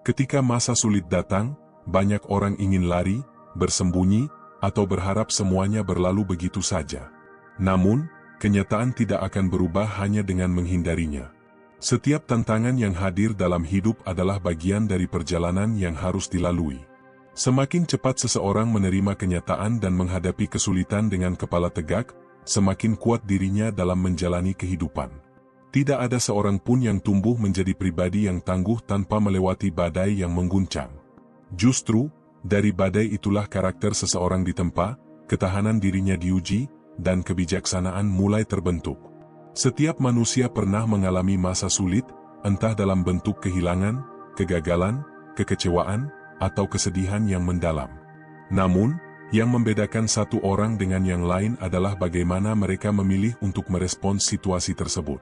Ketika masa sulit datang, banyak orang ingin lari, bersembunyi, atau berharap semuanya berlalu begitu saja. Namun, kenyataan tidak akan berubah hanya dengan menghindarinya. Setiap tantangan yang hadir dalam hidup adalah bagian dari perjalanan yang harus dilalui. Semakin cepat seseorang menerima kenyataan dan menghadapi kesulitan dengan kepala tegak, semakin kuat dirinya dalam menjalani kehidupan. Tidak ada seorang pun yang tumbuh menjadi pribadi yang tangguh tanpa melewati badai yang mengguncang. Justru, dari badai itulah karakter seseorang ditempa, ketahanan dirinya diuji, dan kebijaksanaan mulai terbentuk. Setiap manusia pernah mengalami masa sulit, entah dalam bentuk kehilangan, kegagalan, kekecewaan, atau kesedihan yang mendalam. Namun, yang membedakan satu orang dengan yang lain adalah bagaimana mereka memilih untuk merespons situasi tersebut.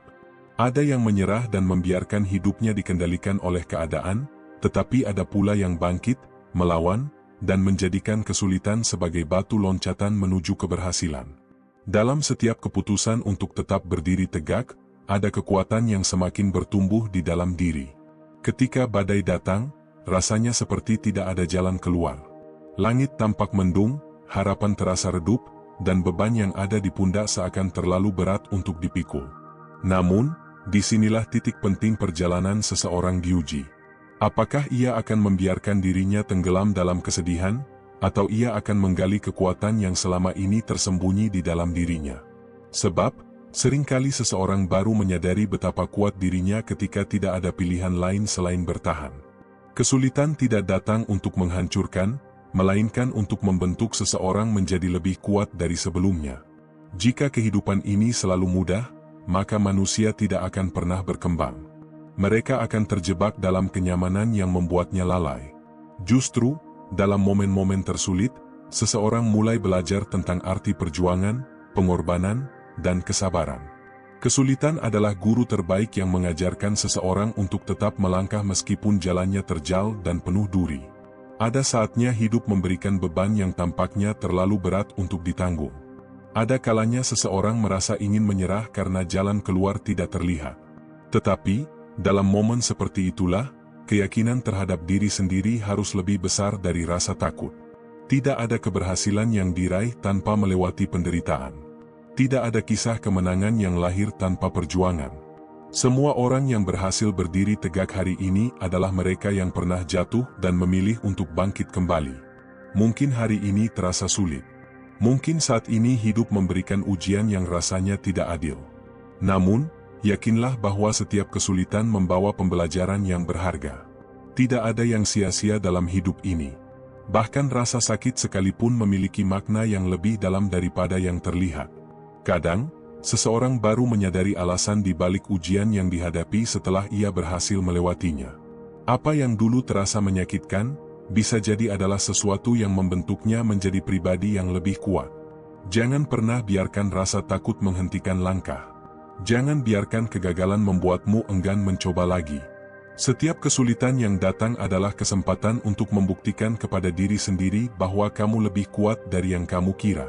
Ada yang menyerah dan membiarkan hidupnya dikendalikan oleh keadaan, tetapi ada pula yang bangkit, melawan, dan menjadikan kesulitan sebagai batu loncatan menuju keberhasilan. Dalam setiap keputusan untuk tetap berdiri tegak, ada kekuatan yang semakin bertumbuh di dalam diri. Ketika badai datang, rasanya seperti tidak ada jalan keluar. Langit tampak mendung, harapan terasa redup, dan beban yang ada di pundak seakan terlalu berat untuk dipikul. Namun, disinilah titik penting perjalanan seseorang diuji. Apakah ia akan membiarkan dirinya tenggelam dalam kesedihan, atau ia akan menggali kekuatan yang selama ini tersembunyi di dalam dirinya? Sebab, seringkali seseorang baru menyadari betapa kuat dirinya ketika tidak ada pilihan lain selain bertahan. Kesulitan tidak datang untuk menghancurkan, melainkan untuk membentuk seseorang menjadi lebih kuat dari sebelumnya. Jika kehidupan ini selalu mudah, maka manusia tidak akan pernah berkembang. Mereka akan terjebak dalam kenyamanan yang membuatnya lalai. Justru, dalam momen-momen tersulit, seseorang mulai belajar tentang arti perjuangan, pengorbanan, dan kesabaran. Kesulitan adalah guru terbaik yang mengajarkan seseorang untuk tetap melangkah meskipun jalannya terjal dan penuh duri. Ada saatnya hidup memberikan beban yang tampaknya terlalu berat untuk ditanggung. Ada kalanya seseorang merasa ingin menyerah karena jalan keluar tidak terlihat. Tetapi, dalam momen seperti itulah, keyakinan terhadap diri sendiri harus lebih besar dari rasa takut. Tidak ada keberhasilan yang diraih tanpa melewati penderitaan. Tidak ada kisah kemenangan yang lahir tanpa perjuangan. Semua orang yang berhasil berdiri tegak hari ini adalah mereka yang pernah jatuh dan memilih untuk bangkit kembali. Mungkin hari ini terasa sulit. Mungkin saat ini hidup memberikan ujian yang rasanya tidak adil. Namun, yakinlah bahwa setiap kesulitan membawa pembelajaran yang berharga. Tidak ada yang sia-sia dalam hidup ini. Bahkan rasa sakit sekalipun memiliki makna yang lebih dalam daripada yang terlihat. Kadang, seseorang baru menyadari alasan di balik ujian yang dihadapi setelah ia berhasil melewatinya. Apa yang dulu terasa menyakitkan, bisa jadi adalah sesuatu yang membentuknya menjadi pribadi yang lebih kuat. Jangan pernah biarkan rasa takut menghentikan langkah. Jangan biarkan kegagalan membuatmu enggan mencoba lagi. Setiap kesulitan yang datang adalah kesempatan untuk membuktikan kepada diri sendiri bahwa kamu lebih kuat dari yang kamu kira.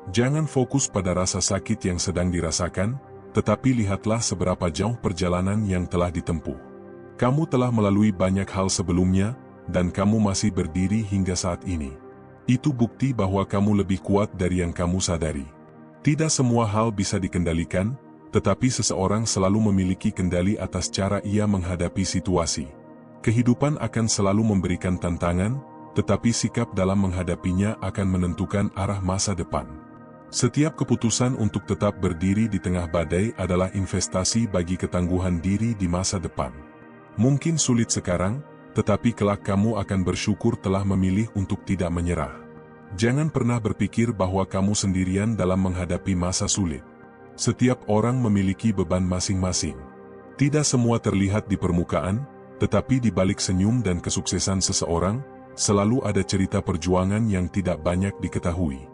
Jangan fokus pada rasa sakit yang sedang dirasakan, tetapi lihatlah seberapa jauh perjalanan yang telah ditempuh. Kamu telah melalui banyak hal sebelumnya, dan kamu masih berdiri hingga saat ini. Itu bukti bahwa kamu lebih kuat dari yang kamu sadari. Tidak semua hal bisa dikendalikan, tetapi seseorang selalu memiliki kendali atas cara ia menghadapi situasi. Kehidupan akan selalu memberikan tantangan, tetapi sikap dalam menghadapinya akan menentukan arah masa depan. Setiap keputusan untuk tetap berdiri di tengah badai adalah investasi bagi ketangguhan diri di masa depan. Mungkin sulit sekarang, tetapi kelak kamu akan bersyukur telah memilih untuk tidak menyerah. Jangan pernah berpikir bahwa kamu sendirian dalam menghadapi masa sulit. Setiap orang memiliki beban masing-masing. Tidak semua terlihat di permukaan, tetapi di balik senyum dan kesuksesan seseorang, selalu ada cerita perjuangan yang tidak banyak diketahui.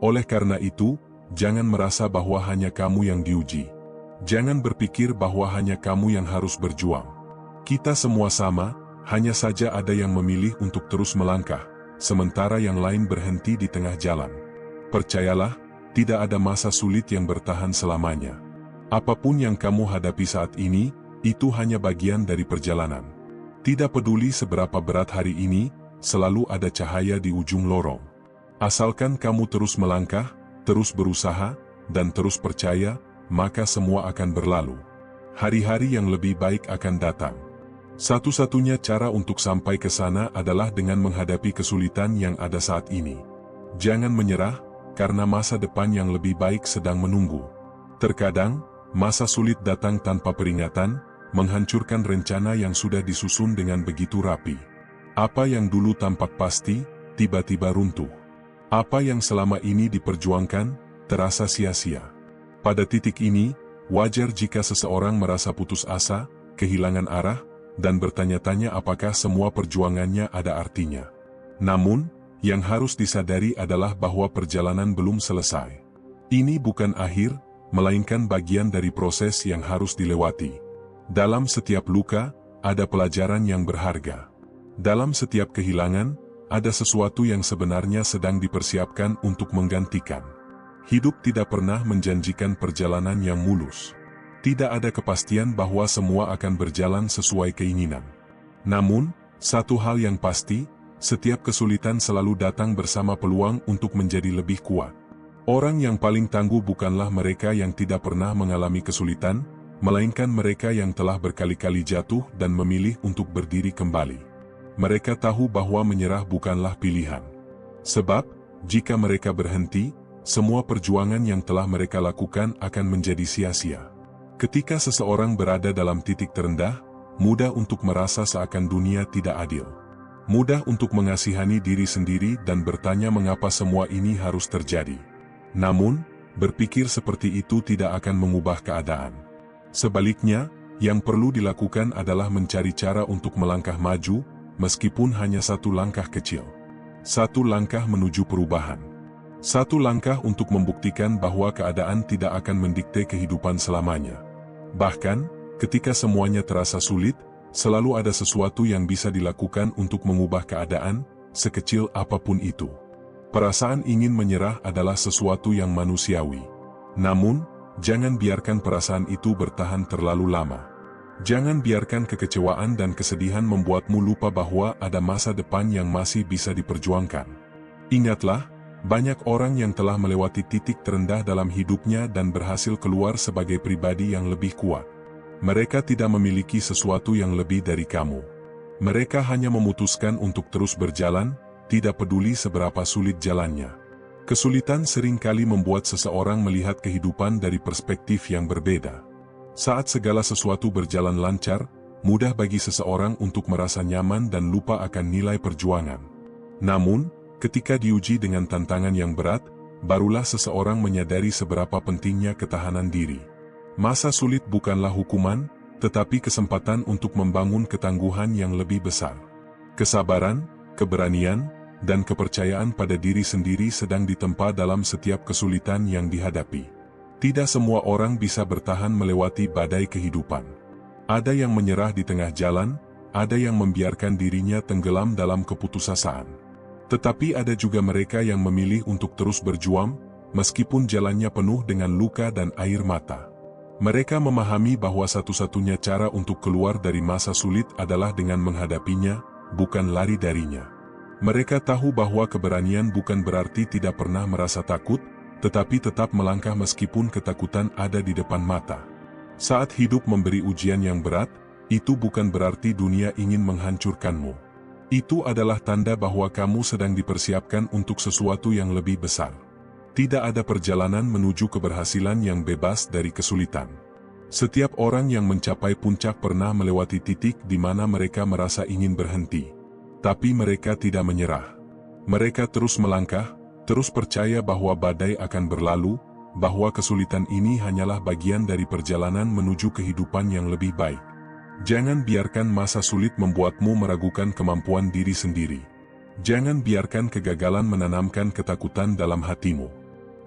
Oleh karena itu, jangan merasa bahwa hanya kamu yang diuji. Jangan berpikir bahwa hanya kamu yang harus berjuang. Kita semua sama, hanya saja ada yang memilih untuk terus melangkah, sementara yang lain berhenti di tengah jalan. Percayalah, tidak ada masa sulit yang bertahan selamanya. Apapun yang kamu hadapi saat ini, itu hanya bagian dari perjalanan. Tidak peduli seberapa berat hari ini, selalu ada cahaya di ujung lorong. Asalkan kamu terus melangkah, terus berusaha, dan terus percaya, maka semua akan berlalu. Hari-hari yang lebih baik akan datang. Satu-satunya cara untuk sampai ke sana adalah dengan menghadapi kesulitan yang ada saat ini. Jangan menyerah, karena masa depan yang lebih baik sedang menunggu. Terkadang, masa sulit datang tanpa peringatan, menghancurkan rencana yang sudah disusun dengan begitu rapi. Apa yang dulu tampak pasti, tiba-tiba runtuh. Apa yang selama ini diperjuangkan, terasa sia-sia. Pada titik ini, wajar jika seseorang merasa putus asa, kehilangan arah, dan bertanya-tanya apakah semua perjuangannya ada artinya. Namun, yang harus disadari adalah bahwa perjalanan belum selesai. Ini bukan akhir, melainkan bagian dari proses yang harus dilewati. Dalam setiap luka, ada pelajaran yang berharga. Dalam setiap kehilangan, ada sesuatu yang sebenarnya sedang dipersiapkan untuk menggantikan. Hidup tidak pernah menjanjikan perjalanan yang mulus. Tidak ada kepastian bahwa semua akan berjalan sesuai keinginan. Namun, satu hal yang pasti, setiap kesulitan selalu datang bersama peluang untuk menjadi lebih kuat. Orang yang paling tangguh bukanlah mereka yang tidak pernah mengalami kesulitan, melainkan mereka yang telah berkali-kali jatuh dan memilih untuk berdiri kembali. Mereka tahu bahwa menyerah bukanlah pilihan. Sebab, jika mereka berhenti, semua perjuangan yang telah mereka lakukan akan menjadi sia-sia. Ketika seseorang berada dalam titik terendah, mudah untuk merasa seakan dunia tidak adil. Mudah untuk mengasihani diri sendiri dan bertanya mengapa semua ini harus terjadi. Namun, berpikir seperti itu tidak akan mengubah keadaan. Sebaliknya, yang perlu dilakukan adalah mencari cara untuk melangkah maju, meskipun hanya satu langkah kecil. Satu langkah menuju perubahan. Satu langkah untuk membuktikan bahwa keadaan tidak akan mendikte kehidupan selamanya. Bahkan, ketika semuanya terasa sulit, selalu ada sesuatu yang bisa dilakukan untuk mengubah keadaan, sekecil apapun itu. Perasaan ingin menyerah adalah sesuatu yang manusiawi. Namun, jangan biarkan perasaan itu bertahan terlalu lama. Jangan biarkan kekecewaan dan kesedihan membuatmu lupa bahwa ada masa depan yang masih bisa diperjuangkan. Ingatlah, banyak orang yang telah melewati titik terendah dalam hidupnya dan berhasil keluar sebagai pribadi yang lebih kuat. Mereka tidak memiliki sesuatu yang lebih dari kamu. Mereka hanya memutuskan untuk terus berjalan, tidak peduli seberapa sulit jalannya. Kesulitan seringkali membuat seseorang melihat kehidupan dari perspektif yang berbeda. Saat segala sesuatu berjalan lancar, mudah bagi seseorang untuk merasa nyaman dan lupa akan nilai perjuangan. Namun, ketika diuji dengan tantangan yang berat, barulah seseorang menyadari seberapa pentingnya ketahanan diri. Masa sulit bukanlah hukuman, tetapi kesempatan untuk membangun ketangguhan yang lebih besar. Kesabaran, keberanian, dan kepercayaan pada diri sendiri sedang ditempa dalam setiap kesulitan yang dihadapi. Tidak semua orang bisa bertahan melewati badai kehidupan. Ada yang menyerah di tengah jalan, ada yang membiarkan dirinya tenggelam dalam keputusasaan. Tetapi ada juga mereka yang memilih untuk terus berjuang, meskipun jalannya penuh dengan luka dan air mata. Mereka memahami bahwa satu-satunya cara untuk keluar dari masa sulit adalah dengan menghadapinya, bukan lari darinya. Mereka tahu bahwa keberanian bukan berarti tidak pernah merasa takut, tetapi tetap melangkah meskipun ketakutan ada di depan mata. Saat hidup memberi ujian yang berat, itu bukan berarti dunia ingin menghancurkanmu. Itu adalah tanda bahwa kamu sedang dipersiapkan untuk sesuatu yang lebih besar. Tidak ada perjalanan menuju keberhasilan yang bebas dari kesulitan. Setiap orang yang mencapai puncak pernah melewati titik di mana mereka merasa ingin berhenti. Tapi mereka tidak menyerah. Mereka terus melangkah, terus percaya bahwa badai akan berlalu, bahwa kesulitan ini hanyalah bagian dari perjalanan menuju kehidupan yang lebih baik. Jangan biarkan masa sulit membuatmu meragukan kemampuan diri sendiri. Jangan biarkan kegagalan menanamkan ketakutan dalam hatimu.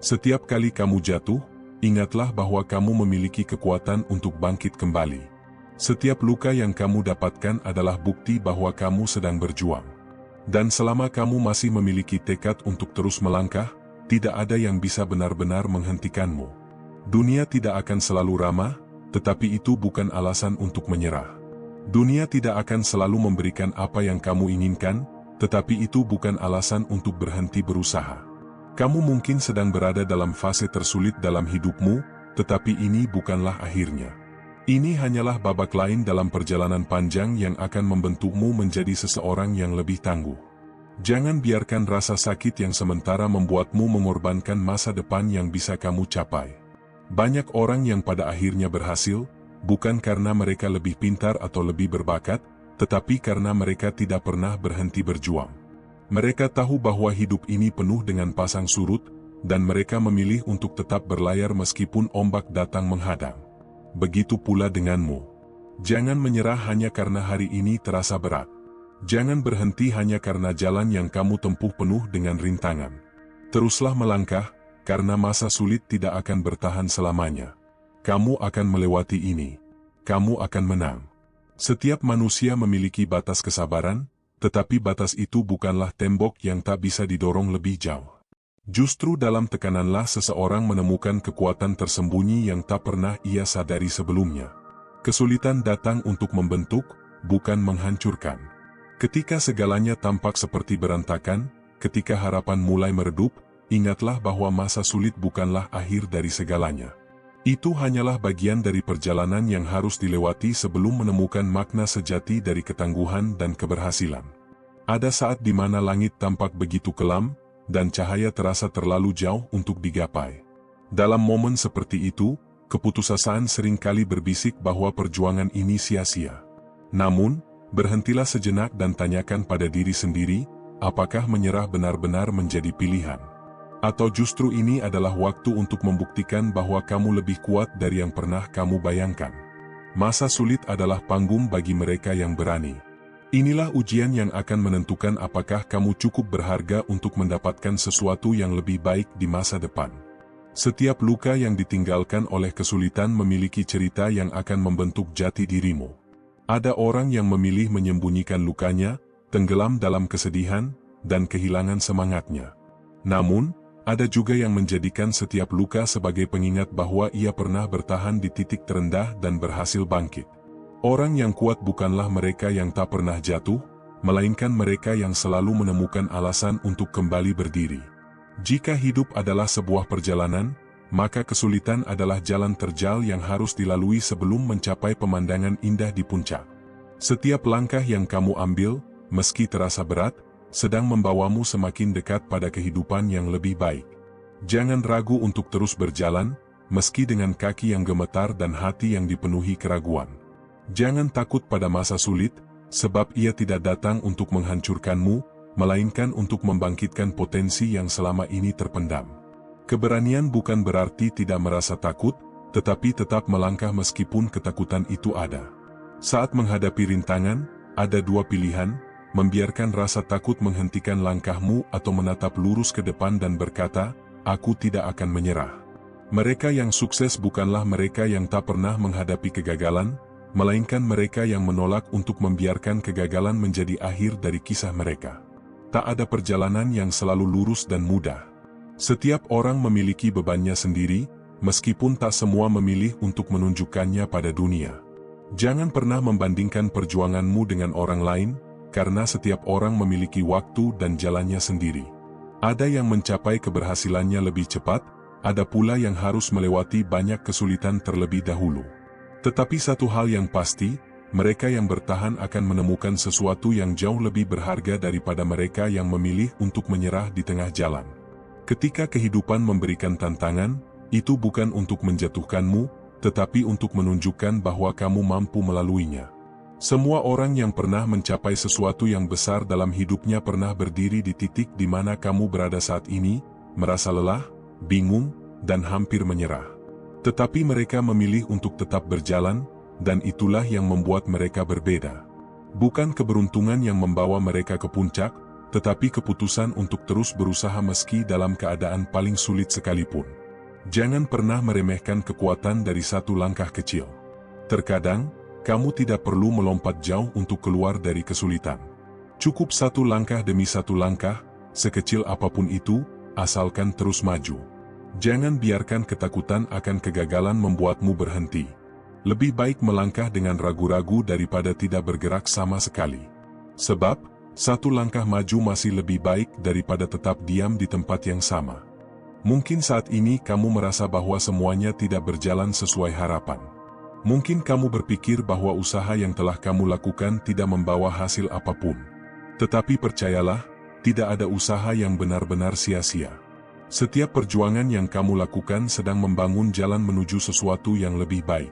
Setiap kali kamu jatuh, ingatlah bahwa kamu memiliki kekuatan untuk bangkit kembali. Setiap luka yang kamu dapatkan adalah bukti bahwa kamu sedang berjuang. Dan selama kamu masih memiliki tekad untuk terus melangkah, tidak ada yang bisa benar-benar menghentikanmu. Dunia tidak akan selalu ramah, tetapi itu bukan alasan untuk menyerah. Dunia tidak akan selalu memberikan apa yang kamu inginkan, tetapi itu bukan alasan untuk berhenti berusaha. Kamu mungkin sedang berada dalam fase tersulit dalam hidupmu, tetapi ini bukanlah akhirnya. Ini hanyalah babak lain dalam perjalanan panjang yang akan membentukmu menjadi seseorang yang lebih tangguh. Jangan biarkan rasa sakit yang sementara membuatmu mengorbankan masa depan yang bisa kamu capai. Banyak orang yang pada akhirnya berhasil, bukan karena mereka lebih pintar atau lebih berbakat, tetapi karena mereka tidak pernah berhenti berjuang. Mereka tahu bahwa hidup ini penuh dengan pasang surut, dan mereka memilih untuk tetap berlayar meskipun ombak datang menghadang. Begitu pula denganmu. Jangan menyerah hanya karena hari ini terasa berat. Jangan berhenti hanya karena jalan yang kamu tempuh penuh dengan rintangan. Teruslah melangkah, karena masa sulit tidak akan bertahan selamanya. Kamu akan melewati ini. Kamu akan menang. Setiap manusia memiliki batas kesabaran, tetapi batas itu bukanlah tembok yang tak bisa didorong lebih jauh. Justru dalam tekananlah seseorang menemukan kekuatan tersembunyi yang tak pernah ia sadari sebelumnya. Kesulitan datang untuk membentuk, bukan menghancurkan. Ketika segalanya tampak seperti berantakan, ketika harapan mulai meredup, ingatlah bahwa masa sulit bukanlah akhir dari segalanya. Itu hanyalah bagian dari perjalanan yang harus dilewati sebelum menemukan makna sejati dari ketangguhan dan keberhasilan. Ada saat di mana langit tampak begitu kelam, dan cahaya terasa terlalu jauh untuk digapai. Dalam momen seperti itu, keputusasaan seringkali berbisik bahwa perjuangan ini sia-sia. Namun, berhentilah sejenak dan tanyakan pada diri sendiri, apakah menyerah benar-benar menjadi pilihan? Atau justru ini adalah waktu untuk membuktikan bahwa kamu lebih kuat dari yang pernah kamu bayangkan. Masa sulit adalah panggung bagi mereka yang berani. Inilah ujian yang akan menentukan apakah kamu cukup berharga untuk mendapatkan sesuatu yang lebih baik di masa depan. Setiap luka yang ditinggalkan oleh kesulitan memiliki cerita yang akan membentuk jati dirimu. Ada orang yang memilih menyembunyikan lukanya, tenggelam dalam kesedihan, dan kehilangan semangatnya. Namun, ada juga yang menjadikan setiap luka sebagai pengingat bahwa ia pernah bertahan di titik terendah dan berhasil bangkit. Orang yang kuat bukanlah mereka yang tak pernah jatuh, melainkan mereka yang selalu menemukan alasan untuk kembali berdiri. Jika hidup adalah sebuah perjalanan, maka kesulitan adalah jalan terjal yang harus dilalui sebelum mencapai pemandangan indah di puncak. Setiap langkah yang kamu ambil, meski terasa berat, sedang membawamu semakin dekat pada kehidupan yang lebih baik. Jangan ragu untuk terus berjalan, meski dengan kaki yang gemetar dan hati yang dipenuhi keraguan. Jangan takut pada masa sulit, sebab ia tidak datang untuk menghancurkanmu, melainkan untuk membangkitkan potensi yang selama ini terpendam. Keberanian bukan berarti tidak merasa takut, tetapi tetap melangkah meskipun ketakutan itu ada. Saat menghadapi rintangan, ada dua pilihan: membiarkan rasa takut menghentikan langkahmu atau menatap lurus ke depan dan berkata, "Aku tidak akan menyerah." Mereka yang sukses bukanlah mereka yang tak pernah menghadapi kegagalan, melainkan mereka yang menolak untuk membiarkan kegagalan menjadi akhir dari kisah mereka. Tak ada perjalanan yang selalu lurus dan mudah. Setiap orang memiliki bebannya sendiri, meskipun tak semua memilih untuk menunjukkannya pada dunia. Jangan pernah membandingkan perjuanganmu dengan orang lain, karena setiap orang memiliki waktu dan jalannya sendiri. Ada yang mencapai keberhasilannya lebih cepat, ada pula yang harus melewati banyak kesulitan terlebih dahulu. Tetapi satu hal yang pasti, mereka yang bertahan akan menemukan sesuatu yang jauh lebih berharga daripada mereka yang memilih untuk menyerah di tengah jalan. Ketika kehidupan memberikan tantangan, itu bukan untuk menjatuhkanmu, tetapi untuk menunjukkan bahwa kamu mampu melaluinya. Semua orang yang pernah mencapai sesuatu yang besar dalam hidupnya pernah berdiri di titik di mana kamu berada saat ini, merasa lelah, bingung, dan hampir menyerah. Tetapi mereka memilih untuk tetap berjalan, dan itulah yang membuat mereka berbeda. Bukan keberuntungan yang membawa mereka ke puncak, tetapi keputusan untuk terus berusaha meski dalam keadaan paling sulit sekalipun. Jangan pernah meremehkan kekuatan dari satu langkah kecil. Terkadang, kamu tidak perlu melompat jauh untuk keluar dari kesulitan. Cukup satu langkah demi satu langkah, sekecil apapun itu, asalkan terus maju. Jangan biarkan ketakutan akan kegagalan membuatmu berhenti. Lebih baik melangkah dengan ragu-ragu daripada tidak bergerak sama sekali. Sebab, satu langkah maju masih lebih baik daripada tetap diam di tempat yang sama. Mungkin saat ini kamu merasa bahwa semuanya tidak berjalan sesuai harapan. Mungkin kamu berpikir bahwa usaha yang telah kamu lakukan tidak membawa hasil apapun. Tetapi percayalah, tidak ada usaha yang benar-benar sia-sia. Setiap perjuangan yang kamu lakukan sedang membangun jalan menuju sesuatu yang lebih baik.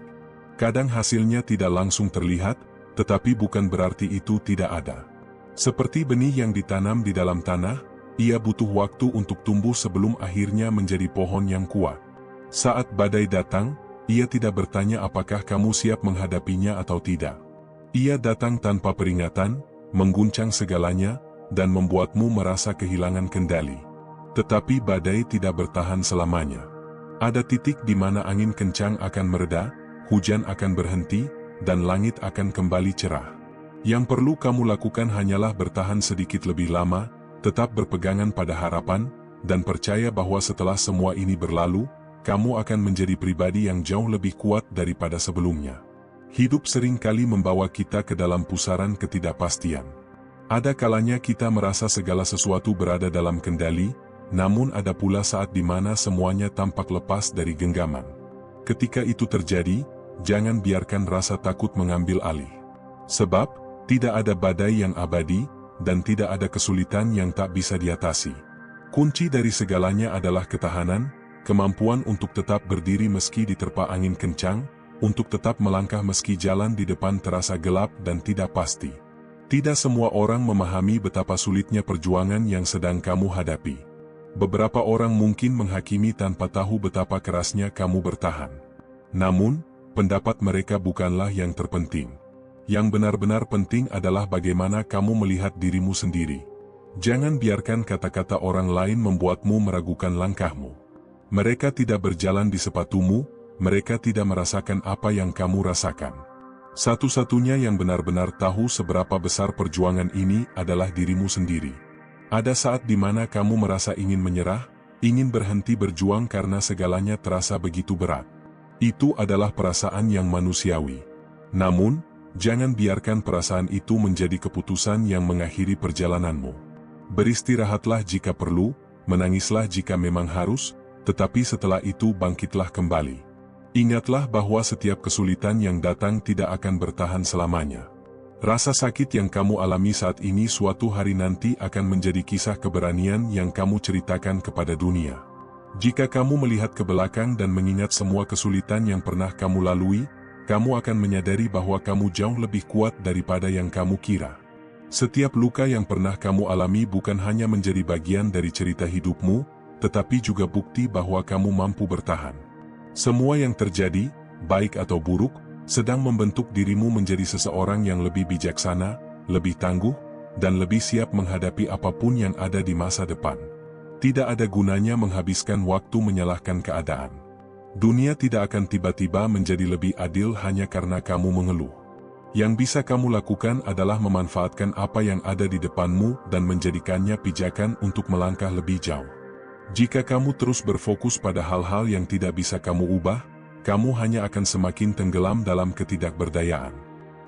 Kadang hasilnya tidak langsung terlihat, tetapi bukan berarti itu tidak ada. Seperti benih yang ditanam di dalam tanah, ia butuh waktu untuk tumbuh sebelum akhirnya menjadi pohon yang kuat. Saat badai datang, ia tidak bertanya apakah kamu siap menghadapinya atau tidak. Ia datang tanpa peringatan, mengguncang segalanya, dan membuatmu merasa kehilangan kendali. Tetapi badai tidak bertahan selamanya. Ada titik di mana angin kencang akan mereda, hujan akan berhenti, dan langit akan kembali cerah. Yang perlu kamu lakukan hanyalah bertahan sedikit lebih lama, tetap berpegangan pada harapan, dan percaya bahwa setelah semua ini berlalu, kamu akan menjadi pribadi yang jauh lebih kuat daripada sebelumnya. Hidup seringkali membawa kita ke dalam pusaran ketidakpastian. Ada kalanya kita merasa segala sesuatu berada dalam kendali, namun ada pula saat di mana semuanya tampak lepas dari genggaman. Ketika itu terjadi, jangan biarkan rasa takut mengambil alih. Sebab, tidak ada badai yang abadi, dan tidak ada kesulitan yang tak bisa diatasi. Kunci dari segalanya adalah ketahanan, kemampuan untuk tetap berdiri meski diterpa angin kencang, untuk tetap melangkah meski jalan di depan terasa gelap dan tidak pasti. Tidak semua orang memahami betapa sulitnya perjuangan yang sedang kamu hadapi. Beberapa orang mungkin menghakimi tanpa tahu betapa kerasnya kamu bertahan. Namun, pendapat mereka bukanlah yang terpenting. Yang benar-benar penting adalah bagaimana kamu melihat dirimu sendiri. Jangan biarkan kata-kata orang lain membuatmu meragukan langkahmu. Mereka tidak berjalan di sepatumu, mereka tidak merasakan apa yang kamu rasakan. Satu-satunya yang benar-benar tahu seberapa besar perjuangan ini adalah dirimu sendiri. Ada saat di mana kamu merasa ingin menyerah, ingin berhenti berjuang karena segalanya terasa begitu berat. Itu adalah perasaan yang manusiawi. Namun, jangan biarkan perasaan itu menjadi keputusan yang mengakhiri perjalananmu. Beristirahatlah jika perlu, menangislah jika memang harus, tetapi setelah itu bangkitlah kembali. Ingatlah bahwa setiap kesulitan yang datang tidak akan bertahan selamanya. Rasa sakit yang kamu alami saat ini suatu hari nanti akan menjadi kisah keberanian yang kamu ceritakan kepada dunia. Jika kamu melihat ke belakang dan mengingat semua kesulitan yang pernah kamu lalui, kamu akan menyadari bahwa kamu jauh lebih kuat daripada yang kamu kira. Setiap luka yang pernah kamu alami bukan hanya menjadi bagian dari cerita hidupmu, tetapi juga bukti bahwa kamu mampu bertahan. Semua yang terjadi, baik atau buruk, sedang membentuk dirimu menjadi seseorang yang lebih bijaksana, lebih tangguh, dan lebih siap menghadapi apapun yang ada di masa depan. Tidak ada gunanya menghabiskan waktu menyalahkan keadaan. Dunia tidak akan tiba-tiba menjadi lebih adil hanya karena kamu mengeluh. Yang bisa kamu lakukan adalah memanfaatkan apa yang ada di depanmu dan menjadikannya pijakan untuk melangkah lebih jauh. Jika kamu terus berfokus pada hal-hal yang tidak bisa kamu ubah, kamu hanya akan semakin tenggelam dalam ketidakberdayaan.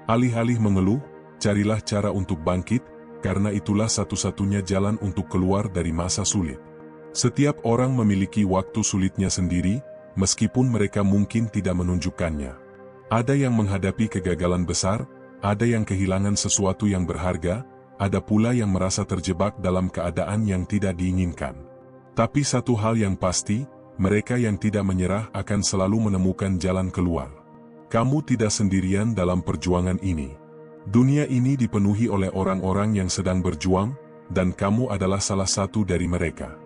Alih-alih mengeluh, carilah cara untuk bangkit, karena itulah satu-satunya jalan untuk keluar dari masa sulit. Setiap orang memiliki waktu sulitnya sendiri, meskipun mereka mungkin tidak menunjukkannya. Ada yang menghadapi kegagalan besar, ada yang kehilangan sesuatu yang berharga, ada pula yang merasa terjebak dalam keadaan yang tidak diinginkan. Tapi satu hal yang pasti, mereka yang tidak menyerah akan selalu menemukan jalan keluar. Kamu tidak sendirian dalam perjuangan ini. Dunia ini dipenuhi oleh orang-orang yang sedang berjuang, dan kamu adalah salah satu dari mereka.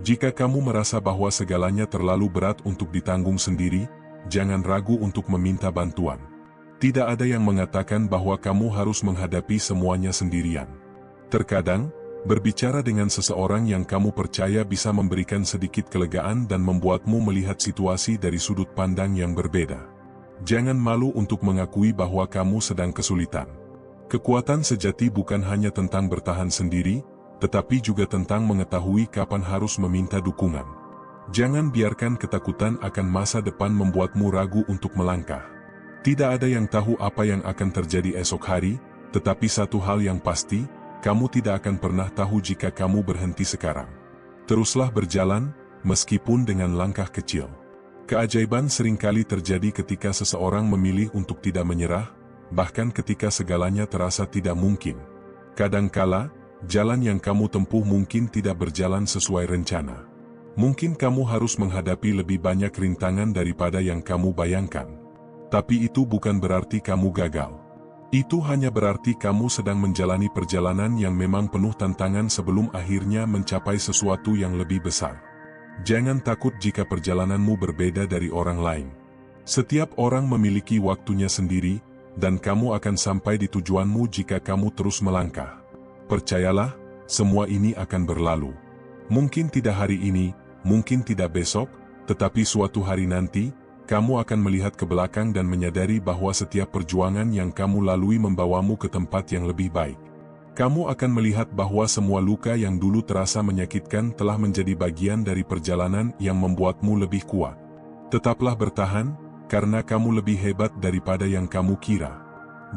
Jika kamu merasa bahwa segalanya terlalu berat untuk ditanggung sendiri, jangan ragu untuk meminta bantuan. Tidak ada yang mengatakan bahwa kamu harus menghadapi semuanya sendirian. Terkadang, berbicara dengan seseorang yang kamu percaya bisa memberikan sedikit kelegaan dan membuatmu melihat situasi dari sudut pandang yang berbeda. Jangan malu untuk mengakui bahwa kamu sedang kesulitan. Kekuatan sejati bukan hanya tentang bertahan sendiri, tetapi juga tentang mengetahui kapan harus meminta dukungan. Jangan biarkan ketakutan akan masa depan membuatmu ragu untuk melangkah. Tidak ada yang tahu apa yang akan terjadi esok hari, tetapi satu hal yang pasti, kamu tidak akan pernah tahu jika kamu berhenti sekarang. Teruslah berjalan, meskipun dengan langkah kecil. Keajaiban seringkali terjadi ketika seseorang memilih untuk tidak menyerah, bahkan ketika segalanya terasa tidak mungkin. Kadangkala, jalan yang kamu tempuh mungkin tidak berjalan sesuai rencana. Mungkin kamu harus menghadapi lebih banyak rintangan daripada yang kamu bayangkan. Tapi itu bukan berarti kamu gagal. Itu hanya berarti kamu sedang menjalani perjalanan yang memang penuh tantangan sebelum akhirnya mencapai sesuatu yang lebih besar. Jangan takut jika perjalananmu berbeda dari orang lain. Setiap orang memiliki waktunya sendiri, dan kamu akan sampai di tujuanmu jika kamu terus melangkah. Percayalah, semua ini akan berlalu. Mungkin tidak hari ini, mungkin tidak besok, tetapi suatu hari nanti, kamu akan melihat ke belakang dan menyadari bahwa setiap perjuangan yang kamu lalui membawamu ke tempat yang lebih baik. Kamu akan melihat bahwa semua luka yang dulu terasa menyakitkan telah menjadi bagian dari perjalanan yang membuatmu lebih kuat. Tetaplah bertahan, karena kamu lebih hebat daripada yang kamu kira.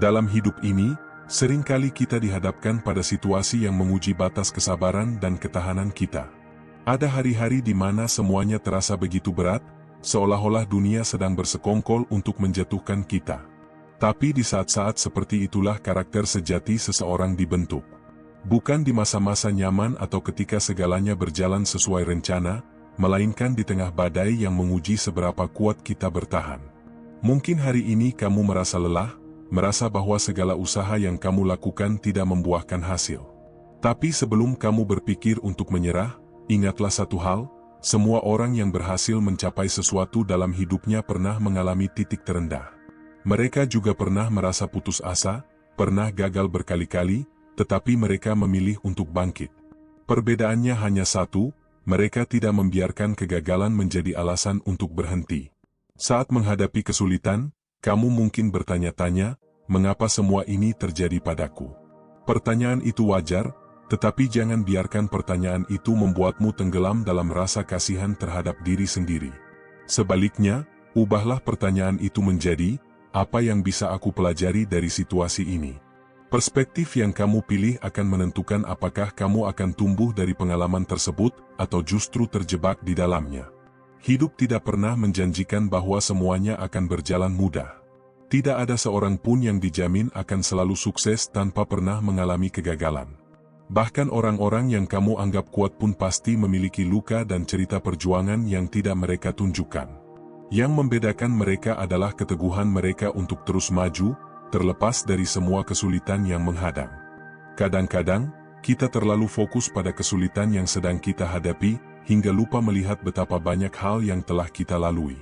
Dalam hidup ini, seringkali kita dihadapkan pada situasi yang menguji batas kesabaran dan ketahanan kita. Ada hari-hari di mana semuanya terasa begitu berat, seolah-olah dunia sedang bersekongkol untuk menjatuhkan kita. Tapi di saat-saat seperti itulah karakter sejati seseorang dibentuk. Bukan di masa-masa nyaman atau ketika segalanya berjalan sesuai rencana, melainkan di tengah badai yang menguji seberapa kuat kita bertahan. Mungkin hari ini kamu merasa lelah, merasa bahwa segala usaha yang kamu lakukan tidak membuahkan hasil. Tapi sebelum kamu berpikir untuk menyerah, ingatlah satu hal, semua orang yang berhasil mencapai sesuatu dalam hidupnya pernah mengalami titik terendah. Mereka juga pernah merasa putus asa, pernah gagal berkali-kali, tetapi mereka memilih untuk bangkit. Perbedaannya hanya satu, mereka tidak membiarkan kegagalan menjadi alasan untuk berhenti. Saat menghadapi kesulitan, kamu mungkin bertanya-tanya, mengapa semua ini terjadi padaku? Pertanyaan itu wajar, tetapi jangan biarkan pertanyaan itu membuatmu tenggelam dalam rasa kasihan terhadap diri sendiri. Sebaliknya, ubahlah pertanyaan itu menjadi, apa yang bisa aku pelajari dari situasi ini? Perspektif yang kamu pilih akan menentukan apakah kamu akan tumbuh dari pengalaman tersebut atau justru terjebak di dalamnya. Hidup tidak pernah menjanjikan bahwa semuanya akan berjalan mudah. Tidak ada seorang pun yang dijamin akan selalu sukses tanpa pernah mengalami kegagalan. Bahkan orang-orang yang kamu anggap kuat pun pasti memiliki luka dan cerita perjuangan yang tidak mereka tunjukkan. Yang membedakan mereka adalah keteguhan mereka untuk terus maju, terlepas dari semua kesulitan yang menghadang. Kadang-kadang, kita terlalu fokus pada kesulitan yang sedang kita hadapi, hingga lupa melihat betapa banyak hal yang telah kita lalui.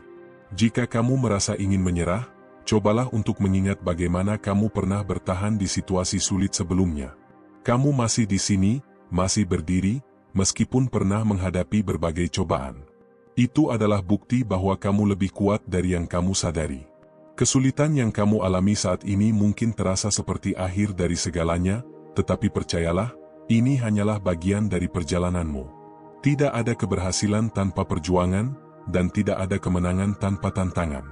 Jika kamu merasa ingin menyerah, cobalah untuk mengingat bagaimana kamu pernah bertahan di situasi sulit sebelumnya. Kamu masih di sini, masih berdiri, meskipun pernah menghadapi berbagai cobaan. Itu adalah bukti bahwa kamu lebih kuat dari yang kamu sadari. Kesulitan yang kamu alami saat ini mungkin terasa seperti akhir dari segalanya, tetapi percayalah, ini hanyalah bagian dari perjalananmu. Tidak ada keberhasilan tanpa perjuangan, dan tidak ada kemenangan tanpa tantangan.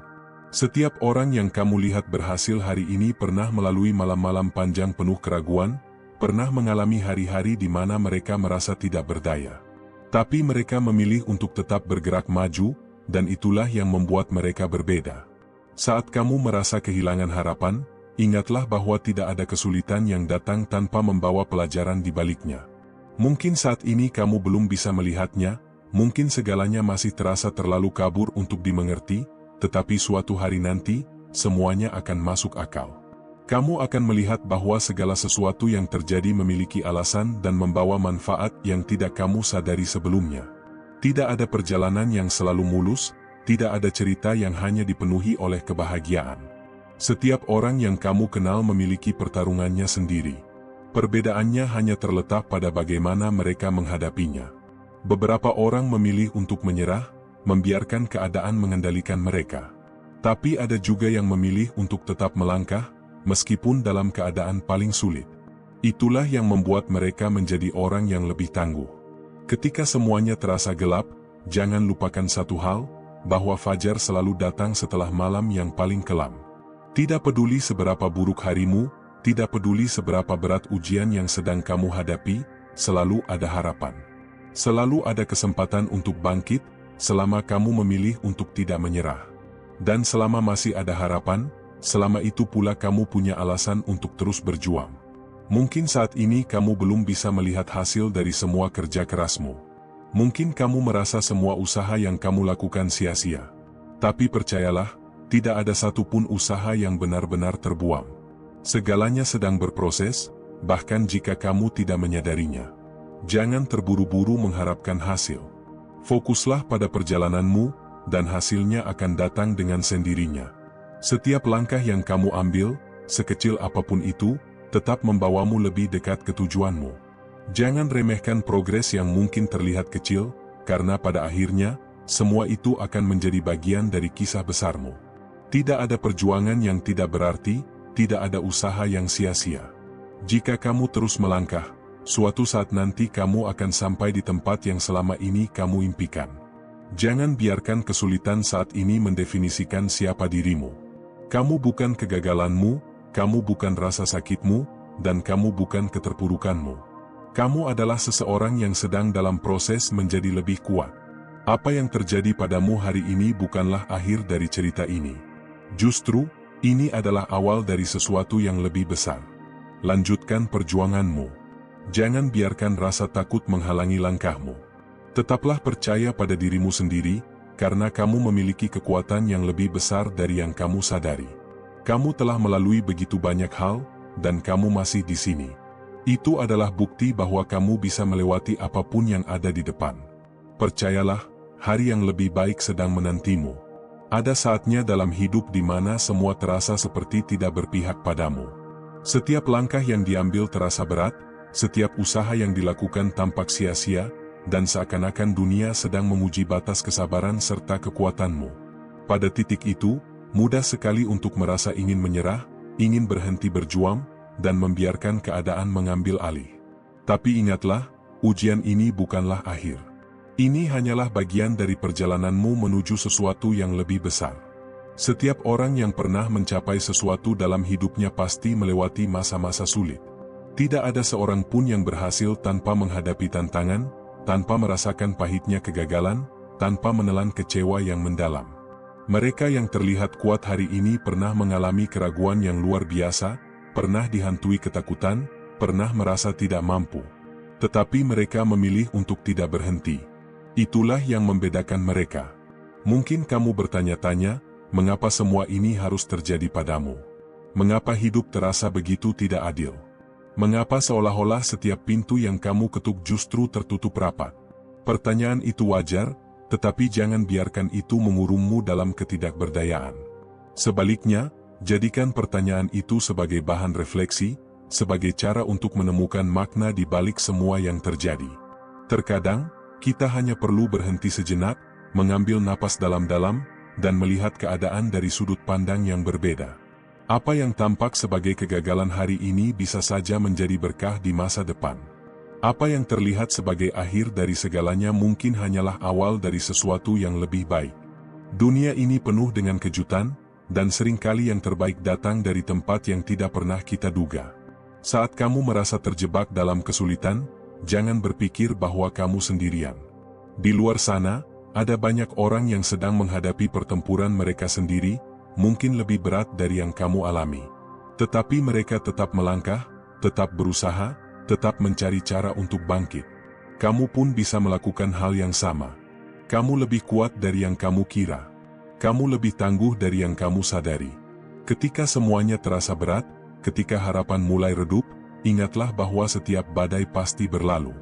Setiap orang yang kamu lihat berhasil hari ini pernah melalui malam-malam panjang penuh keraguan, pernah mengalami hari-hari di mana mereka merasa tidak berdaya. Tapi mereka memilih untuk tetap bergerak maju, dan itulah yang membuat mereka berbeda. Saat kamu merasa kehilangan harapan, ingatlah bahwa tidak ada kesulitan yang datang tanpa membawa pelajaran di baliknya. Mungkin saat ini kamu belum bisa melihatnya, mungkin segalanya masih terasa terlalu kabur untuk dimengerti, tetapi suatu hari nanti, semuanya akan masuk akal. Kamu akan melihat bahwa segala sesuatu yang terjadi memiliki alasan dan membawa manfaat yang tidak kamu sadari sebelumnya. Tidak ada perjalanan yang selalu mulus, tidak ada cerita yang hanya dipenuhi oleh kebahagiaan. Setiap orang yang kamu kenal memiliki pertarungannya sendiri. Perbedaannya hanya terletak pada bagaimana mereka menghadapinya. Beberapa orang memilih untuk menyerah, membiarkan keadaan mengendalikan mereka. Tapi ada juga yang memilih untuk tetap melangkah, meskipun dalam keadaan paling sulit. Itulah yang membuat mereka menjadi orang yang lebih tangguh. Ketika semuanya terasa gelap, jangan lupakan satu hal, bahwa fajar selalu datang setelah malam yang paling kelam. Tidak peduli seberapa buruk harimu, tidak peduli seberapa berat ujian yang sedang kamu hadapi, selalu ada harapan. Selalu ada kesempatan untuk bangkit, selama kamu memilih untuk tidak menyerah. Dan selama masih ada harapan, selama itu pula kamu punya alasan untuk terus berjuang. Mungkin saat ini kamu belum bisa melihat hasil dari semua kerja kerasmu. Mungkin kamu merasa semua usaha yang kamu lakukan sia-sia. Tapi percayalah, tidak ada satupun usaha yang benar-benar terbuang. Segalanya sedang berproses, bahkan jika kamu tidak menyadarinya. Jangan terburu-buru mengharapkan hasil. Fokuslah pada perjalananmu, dan hasilnya akan datang dengan sendirinya. Setiap langkah yang kamu ambil, sekecil apapun itu, tetap membawamu lebih dekat ke tujuanmu. Jangan remehkan progres yang mungkin terlihat kecil, karena pada akhirnya, semua itu akan menjadi bagian dari kisah besarmu. Tidak ada perjuangan yang tidak berarti, tidak ada usaha yang sia-sia. Jika kamu terus melangkah, suatu saat nanti kamu akan sampai di tempat yang selama ini kamu impikan. Jangan biarkan kesulitan saat ini mendefinisikan siapa dirimu. Kamu bukan kegagalanmu, kamu bukan rasa sakitmu, dan kamu bukan keterpurukanmu. Kamu adalah seseorang yang sedang dalam proses menjadi lebih kuat. Apa yang terjadi padamu hari ini bukanlah akhir dari cerita ini. Justru, ini adalah awal dari sesuatu yang lebih besar. Lanjutkan perjuanganmu. Jangan biarkan rasa takut menghalangi langkahmu. Tetaplah percaya pada dirimu sendiri, karena kamu memiliki kekuatan yang lebih besar dari yang kamu sadari. Kamu telah melalui begitu banyak hal, dan kamu masih di sini. Itu adalah bukti bahwa kamu bisa melewati apapun yang ada di depan. Percayalah, hari yang lebih baik sedang menantimu. Ada saatnya dalam hidup di mana semua terasa seperti tidak berpihak padamu. Setiap langkah yang diambil terasa berat, setiap usaha yang dilakukan tampak sia-sia, dan seakan-akan dunia sedang menguji batas kesabaran serta kekuatanmu. Pada titik itu, mudah sekali untuk merasa ingin menyerah, ingin berhenti berjuang, dan membiarkan keadaan mengambil alih. Tapi ingatlah, ujian ini bukanlah akhir. Ini hanyalah bagian dari perjalananmu menuju sesuatu yang lebih besar. Setiap orang yang pernah mencapai sesuatu dalam hidupnya pasti melewati masa-masa sulit. Tidak ada seorang pun yang berhasil tanpa menghadapi tantangan, tanpa merasakan pahitnya kegagalan, tanpa menelan kecewa yang mendalam. Mereka yang terlihat kuat hari ini pernah mengalami keraguan yang luar biasa, pernah dihantui ketakutan, pernah merasa tidak mampu. Tetapi mereka memilih untuk tidak berhenti. Itulah yang membedakan mereka. Mungkin kamu bertanya-tanya, mengapa semua ini harus terjadi padamu? Mengapa hidup terasa begitu tidak adil? Mengapa seolah-olah setiap pintu yang kamu ketuk justru tertutup rapat? Pertanyaan itu wajar, tetapi jangan biarkan itu mengurungmu dalam ketidakberdayaan. Sebaliknya, jadikan pertanyaan itu sebagai bahan refleksi, sebagai cara untuk menemukan makna di balik semua yang terjadi. Terkadang, kita hanya perlu berhenti sejenak, mengambil napas dalam-dalam, dan melihat keadaan dari sudut pandang yang berbeda. Apa yang tampak sebagai kegagalan hari ini bisa saja menjadi berkah di masa depan. Apa yang terlihat sebagai akhir dari segalanya mungkin hanyalah awal dari sesuatu yang lebih baik. Dunia ini penuh dengan kejutan, dan seringkali yang terbaik datang dari tempat yang tidak pernah kita duga. Saat kamu merasa terjebak dalam kesulitan, jangan berpikir bahwa kamu sendirian. Di luar sana, ada banyak orang yang sedang menghadapi pertempuran mereka sendiri, mungkin lebih berat dari yang kamu alami. Tetapi mereka tetap melangkah, tetap berusaha, tetap mencari cara untuk bangkit. Kamu pun bisa melakukan hal yang sama. Kamu lebih kuat dari yang kamu kira. Kamu lebih tangguh dari yang kamu sadari. Ketika semuanya terasa berat, ketika harapan mulai redup, ingatlah bahwa setiap badai pasti berlalu.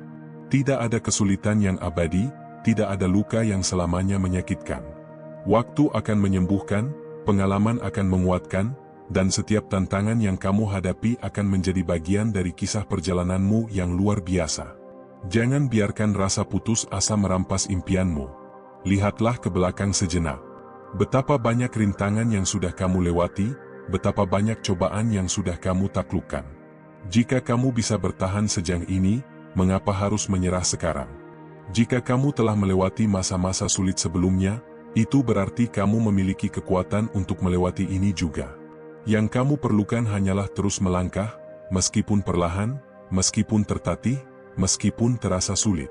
Tidak ada kesulitan yang abadi, tidak ada luka yang selamanya menyakitkan. Waktu akan menyembuhkan, pengalaman akan menguatkan, dan setiap tantangan yang kamu hadapi akan menjadi bagian dari kisah perjalananmu yang luar biasa. Jangan biarkan rasa putus asa merampas impianmu. Lihatlah ke belakang sejenak. Betapa banyak rintangan yang sudah kamu lewati, betapa banyak cobaan yang sudah kamu taklukkan. Jika kamu bisa bertahan sejauh ini, mengapa harus menyerah sekarang? Jika kamu telah melewati masa-masa sulit sebelumnya, itu berarti kamu memiliki kekuatan untuk melewati ini juga. Yang kamu perlukan hanyalah terus melangkah, meskipun perlahan, meskipun tertatih, meskipun terasa sulit.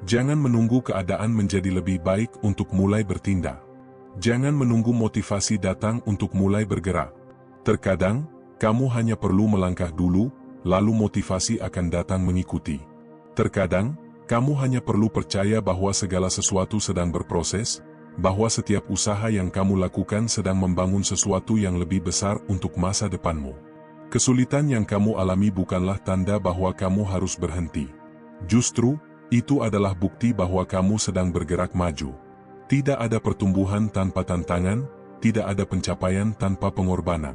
Jangan menunggu keadaan menjadi lebih baik untuk mulai bertindak. Jangan menunggu motivasi datang untuk mulai bergerak. Terkadang, kamu hanya perlu melangkah dulu, lalu motivasi akan datang mengikuti. Terkadang, kamu hanya perlu percaya bahwa segala sesuatu sedang berproses, bahwa setiap usaha yang kamu lakukan sedang membangun sesuatu yang lebih besar untuk masa depanmu. Kesulitan yang kamu alami bukanlah tanda bahwa kamu harus berhenti. Justru, itu adalah bukti bahwa kamu sedang bergerak maju. Tidak ada pertumbuhan tanpa tantangan, tidak ada pencapaian tanpa pengorbanan.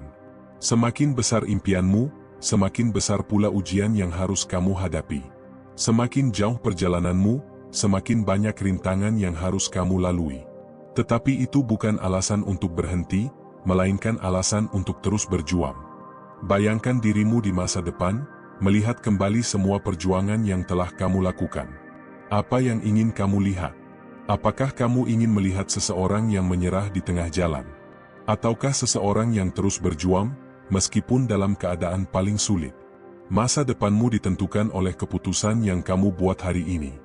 Semakin besar impianmu, semakin besar pula ujian yang harus kamu hadapi. Semakin jauh perjalananmu, semakin banyak rintangan yang harus kamu lalui. Tetapi itu bukan alasan untuk berhenti, melainkan alasan untuk terus berjuang. Bayangkan dirimu di masa depan, melihat kembali semua perjuangan yang telah kamu lakukan. Apa yang ingin kamu lihat? Apakah kamu ingin melihat seseorang yang menyerah di tengah jalan? Ataukah seseorang yang terus berjuang, meskipun dalam keadaan paling sulit? Masa depanmu ditentukan oleh keputusan yang kamu buat hari ini.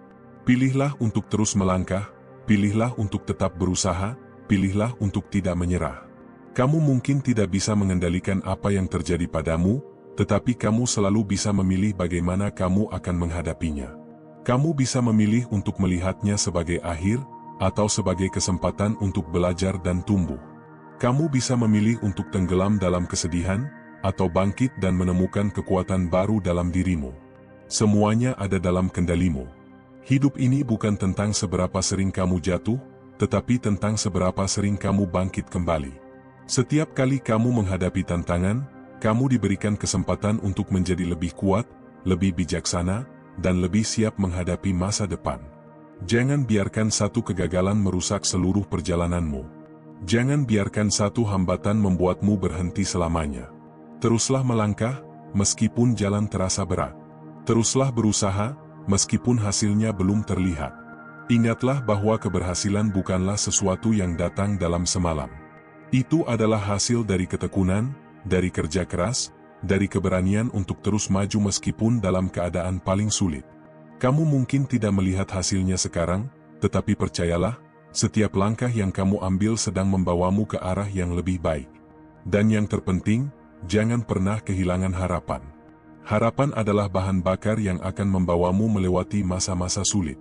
Pilihlah untuk terus melangkah, pilihlah untuk tetap berusaha, pilihlah untuk tidak menyerah. Kamu mungkin tidak bisa mengendalikan apa yang terjadi padamu, tetapi kamu selalu bisa memilih bagaimana kamu akan menghadapinya. Kamu bisa memilih untuk melihatnya sebagai akhir, atau sebagai kesempatan untuk belajar dan tumbuh. Kamu bisa memilih untuk tenggelam dalam kesedihan, atau bangkit dan menemukan kekuatan baru dalam dirimu. Semuanya ada dalam kendalimu. Hidup ini bukan tentang seberapa sering kamu jatuh, tetapi tentang seberapa sering kamu bangkit kembali. Setiap kali kamu menghadapi tantangan, kamu diberikan kesempatan untuk menjadi lebih kuat, lebih bijaksana, dan lebih siap menghadapi masa depan. Jangan biarkan satu kegagalan merusak seluruh perjalananmu. Jangan biarkan satu hambatan membuatmu berhenti selamanya. Teruslah melangkah, meskipun jalan terasa berat. Teruslah berusaha, meskipun hasilnya belum terlihat. Ingatlah bahwa keberhasilan bukanlah sesuatu yang datang dalam semalam. Itu adalah hasil dari ketekunan, dari kerja keras, dari keberanian untuk terus maju meskipun dalam keadaan paling sulit. Kamu mungkin tidak melihat hasilnya sekarang, tetapi percayalah, setiap langkah yang kamu ambil sedang membawamu ke arah yang lebih baik. Dan yang terpenting, jangan pernah kehilangan harapan. Harapan adalah bahan bakar yang akan membawamu melewati masa-masa sulit.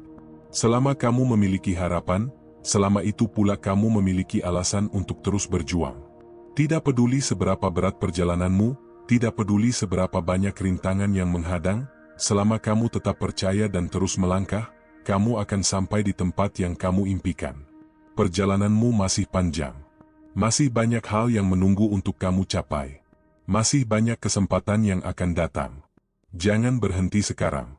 Selama kamu memiliki harapan, selama itu pula kamu memiliki alasan untuk terus berjuang. Tidak peduli seberapa berat perjalananmu, tidak peduli seberapa banyak rintangan yang menghadang, selama kamu tetap percaya dan terus melangkah, kamu akan sampai di tempat yang kamu impikan. Perjalananmu masih panjang. Masih banyak hal yang menunggu untuk kamu capai. Masih banyak kesempatan yang akan datang. Jangan berhenti sekarang.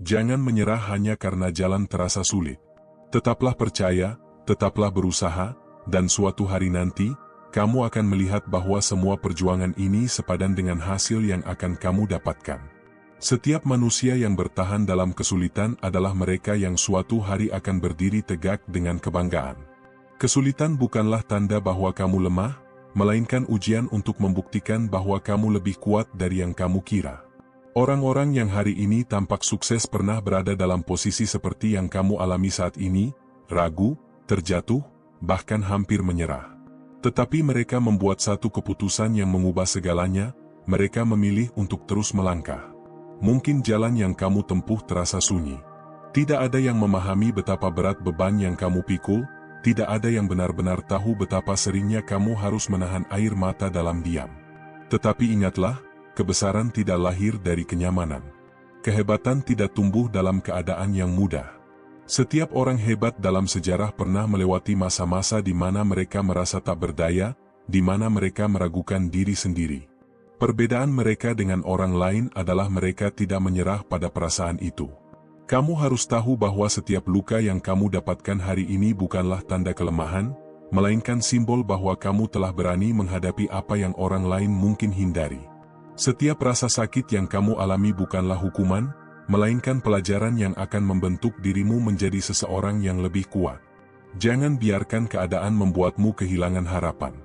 Jangan menyerah hanya karena jalan terasa sulit. Tetaplah percaya, tetaplah berusaha, dan suatu hari nanti, kamu akan melihat bahwa semua perjuangan ini sepadan dengan hasil yang akan kamu dapatkan. Setiap manusia yang bertahan dalam kesulitan adalah mereka yang suatu hari akan berdiri tegak dengan kebanggaan. Kesulitan bukanlah tanda bahwa kamu lemah, melainkan ujian untuk membuktikan bahwa kamu lebih kuat dari yang kamu kira. Orang-orang yang hari ini tampak sukses pernah berada dalam posisi seperti yang kamu alami saat ini, ragu, terjatuh, bahkan hampir menyerah. Tetapi mereka membuat satu keputusan yang mengubah segalanya, mereka memilih untuk terus melangkah. Mungkin jalan yang kamu tempuh terasa sunyi. Tidak ada yang memahami betapa berat beban yang kamu pikul, tidak ada yang benar-benar tahu betapa seringnya kamu harus menahan air mata dalam diam. Tetapi ingatlah, kebesaran tidak lahir dari kenyamanan. Kehebatan tidak tumbuh dalam keadaan yang mudah. Setiap orang hebat dalam sejarah pernah melewati masa-masa di mana mereka merasa tak berdaya, di mana mereka meragukan diri sendiri. Perbedaan mereka dengan orang lain adalah mereka tidak menyerah pada perasaan itu. Kamu harus tahu bahwa setiap luka yang kamu dapatkan hari ini bukanlah tanda kelemahan, melainkan simbol bahwa kamu telah berani menghadapi apa yang orang lain mungkin hindari. Setiap rasa sakit yang kamu alami bukanlah hukuman, melainkan pelajaran yang akan membentuk dirimu menjadi seseorang yang lebih kuat. Jangan biarkan keadaan membuatmu kehilangan harapan.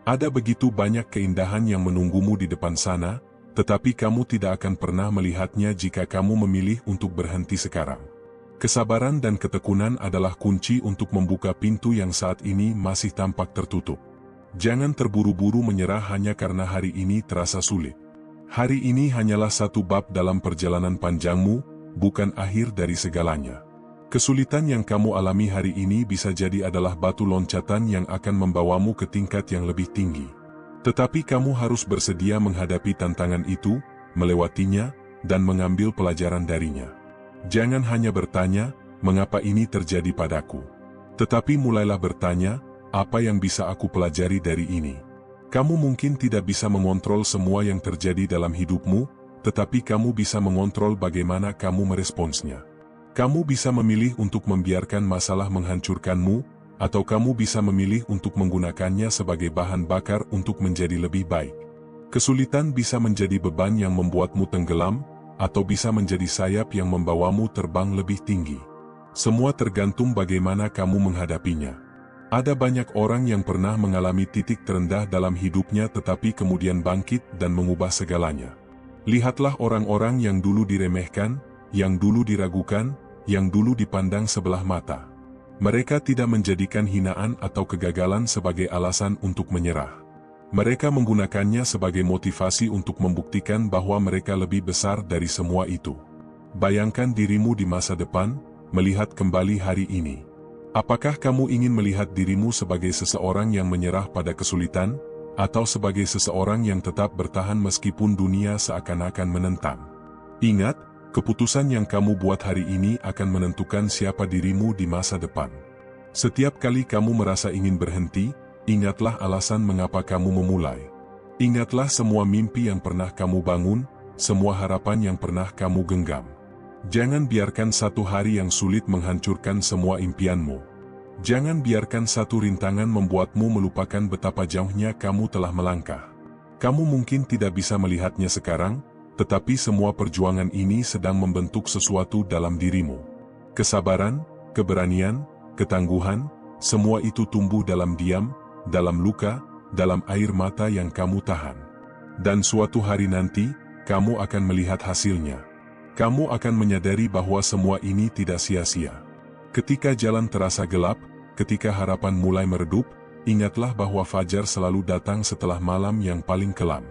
Ada begitu banyak keindahan yang menunggumu di depan sana, tetapi kamu tidak akan pernah melihatnya jika kamu memilih untuk berhenti sekarang. Kesabaran dan ketekunan adalah kunci untuk membuka pintu yang saat ini masih tampak tertutup. Jangan terburu-buru menyerah hanya karena hari ini terasa sulit. Hari ini hanyalah satu bab dalam perjalanan panjangmu, bukan akhir dari segalanya. Kesulitan yang kamu alami hari ini bisa jadi adalah batu loncatan yang akan membawamu ke tingkat yang lebih tinggi. Tetapi kamu harus bersedia menghadapi tantangan itu, melewatinya, dan mengambil pelajaran darinya. Jangan hanya bertanya, mengapa ini terjadi padaku? Tetapi mulailah bertanya, apa yang bisa aku pelajari dari ini? Kamu mungkin tidak bisa mengontrol semua yang terjadi dalam hidupmu, tetapi kamu bisa mengontrol bagaimana kamu meresponsnya. Kamu bisa memilih untuk membiarkan masalah menghancurkanmu, atau kamu bisa memilih untuk menggunakannya sebagai bahan bakar untuk menjadi lebih baik. Kesulitan bisa menjadi beban yang membuatmu tenggelam, atau bisa menjadi sayap yang membawamu terbang lebih tinggi. Semua tergantung bagaimana kamu menghadapinya. Ada banyak orang yang pernah mengalami titik terendah dalam hidupnya tetapi kemudian bangkit dan mengubah segalanya. Lihatlah orang-orang yang dulu diremehkan, yang dulu diragukan, yang dulu dipandang sebelah mata. Mereka tidak menjadikan hinaan atau kegagalan sebagai alasan untuk menyerah. Mereka menggunakannya sebagai motivasi untuk membuktikan bahwa mereka lebih besar dari semua itu. Bayangkan dirimu di masa depan, melihat kembali hari ini. Apakah kamu ingin melihat dirimu sebagai seseorang yang menyerah pada kesulitan, atau sebagai seseorang yang tetap bertahan meskipun dunia seakan-akan menentang? Ingat, keputusan yang kamu buat hari ini akan menentukan siapa dirimu di masa depan. Setiap kali kamu merasa ingin berhenti, ingatlah alasan mengapa kamu memulai. Ingatlah semua mimpi yang pernah kamu bangun, semua harapan yang pernah kamu genggam. Jangan biarkan satu hari yang sulit menghancurkan semua impianmu. Jangan biarkan satu rintangan membuatmu melupakan betapa jauhnya kamu telah melangkah. Kamu mungkin tidak bisa melihatnya sekarang, tetapi semua perjuangan ini sedang membentuk sesuatu dalam dirimu. Kesabaran, keberanian, ketangguhan, semua itu tumbuh dalam diam, dalam luka, dalam air mata yang kamu tahan. Dan suatu hari nanti, kamu akan melihat hasilnya. Kamu akan menyadari bahwa semua ini tidak sia-sia. Ketika jalan terasa gelap, ketika harapan mulai meredup, ingatlah bahwa fajar selalu datang setelah malam yang paling kelam.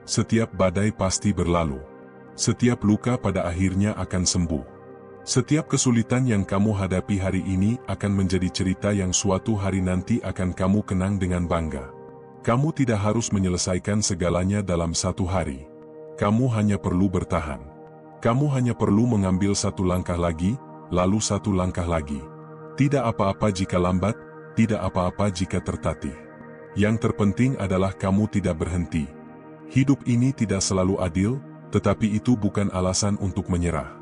Setiap badai pasti berlalu. Setiap luka pada akhirnya akan sembuh. Setiap kesulitan yang kamu hadapi hari ini akan menjadi cerita yang suatu hari nanti akan kamu kenang dengan bangga. Kamu tidak harus menyelesaikan segalanya dalam satu hari. Kamu hanya perlu bertahan. Kamu hanya perlu mengambil satu langkah lagi, lalu satu langkah lagi. Tidak apa-apa jika lambat, tidak apa-apa jika tertatih. Yang terpenting adalah kamu tidak berhenti. Hidup ini tidak selalu adil, tetapi itu bukan alasan untuk menyerah.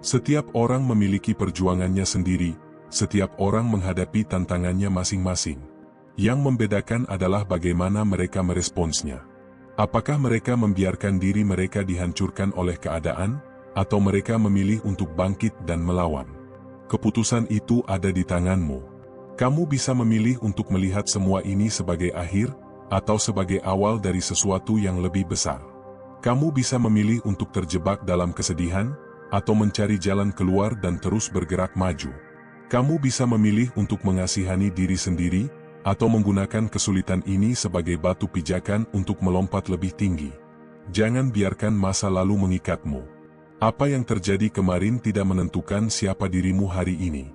Setiap orang memiliki perjuangannya sendiri, setiap orang menghadapi tantangannya masing-masing. Yang membedakan adalah bagaimana mereka meresponsnya. Apakah mereka membiarkan diri mereka dihancurkan oleh keadaan, atau mereka memilih untuk bangkit dan melawan? Keputusan itu ada di tanganmu. Kamu bisa memilih untuk melihat semua ini sebagai akhir, atau sebagai awal dari sesuatu yang lebih besar. Kamu bisa memilih untuk terjebak dalam kesedihan, atau mencari jalan keluar dan terus bergerak maju. Kamu bisa memilih untuk mengasihani diri sendiri, atau menggunakan kesulitan ini sebagai batu pijakan untuk melompat lebih tinggi. Jangan biarkan masa lalu mengikatmu. Apa yang terjadi kemarin tidak menentukan siapa dirimu hari ini.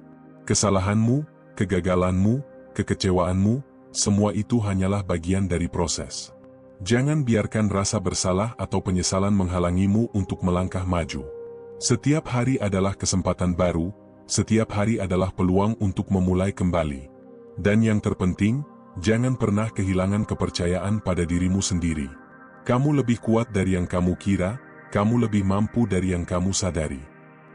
Kesalahanmu, kegagalanmu, kekecewaanmu, semua itu hanyalah bagian dari proses. Jangan biarkan rasa bersalah atau penyesalan menghalangimu untuk melangkah maju. Setiap hari adalah kesempatan baru, setiap hari adalah peluang untuk memulai kembali. Dan yang terpenting, jangan pernah kehilangan kepercayaan pada dirimu sendiri. Kamu lebih kuat dari yang kamu kira, kamu lebih mampu dari yang kamu sadari.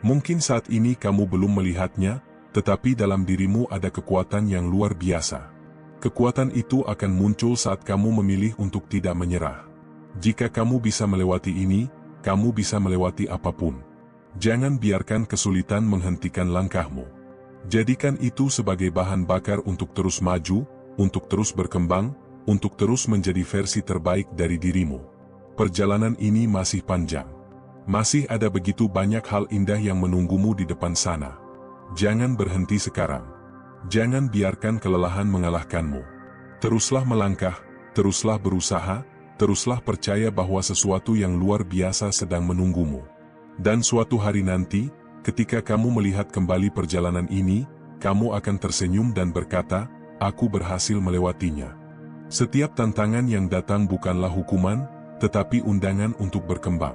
Mungkin saat ini kamu belum melihatnya, tetapi dalam dirimu ada kekuatan yang luar biasa. Kekuatan itu akan muncul saat kamu memilih untuk tidak menyerah. Jika kamu bisa melewati ini, kamu bisa melewati apapun. Jangan biarkan kesulitan menghentikan langkahmu. Jadikan itu sebagai bahan bakar untuk terus maju, untuk terus berkembang, untuk terus menjadi versi terbaik dari dirimu. Perjalanan ini masih panjang. Masih ada begitu banyak hal indah yang menunggumu di depan sana. Jangan berhenti sekarang. Jangan biarkan kelelahan mengalahkanmu. Teruslah melangkah, teruslah berusaha, teruslah percaya bahwa sesuatu yang luar biasa sedang menunggumu. Dan suatu hari nanti, ketika kamu melihat kembali perjalanan ini, kamu akan tersenyum dan berkata, "Aku berhasil melewatinya." Setiap tantangan yang datang bukanlah hukuman, tetapi undangan untuk berkembang.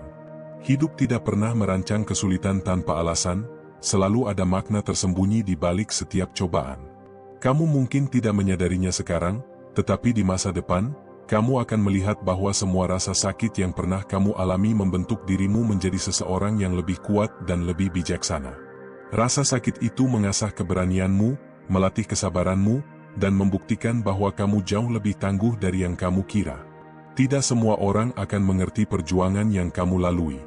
Hidup tidak pernah merancang kesulitan tanpa alasan, selalu ada makna tersembunyi di balik setiap cobaan. Kamu mungkin tidak menyadarinya sekarang, tetapi di masa depan, kamu akan melihat bahwa semua rasa sakit yang pernah kamu alami membentuk dirimu menjadi seseorang yang lebih kuat dan lebih bijaksana. Rasa sakit itu mengasah keberanianmu, melatih kesabaranmu, dan membuktikan bahwa kamu jauh lebih tangguh dari yang kamu kira. Tidak semua orang akan mengerti perjuangan yang kamu lalui.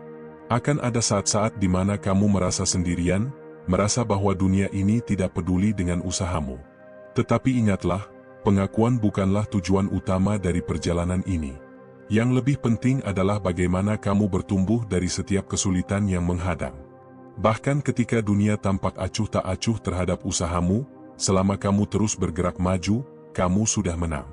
Akan ada saat-saat di mana kamu merasa sendirian, merasa bahwa dunia ini tidak peduli dengan usahamu. Tetapi ingatlah, pengakuan bukanlah tujuan utama dari perjalanan ini. Yang lebih penting adalah bagaimana kamu bertumbuh dari setiap kesulitan yang menghadang. Bahkan ketika dunia tampak acuh tak acuh terhadap usahamu, selama kamu terus bergerak maju, kamu sudah menang.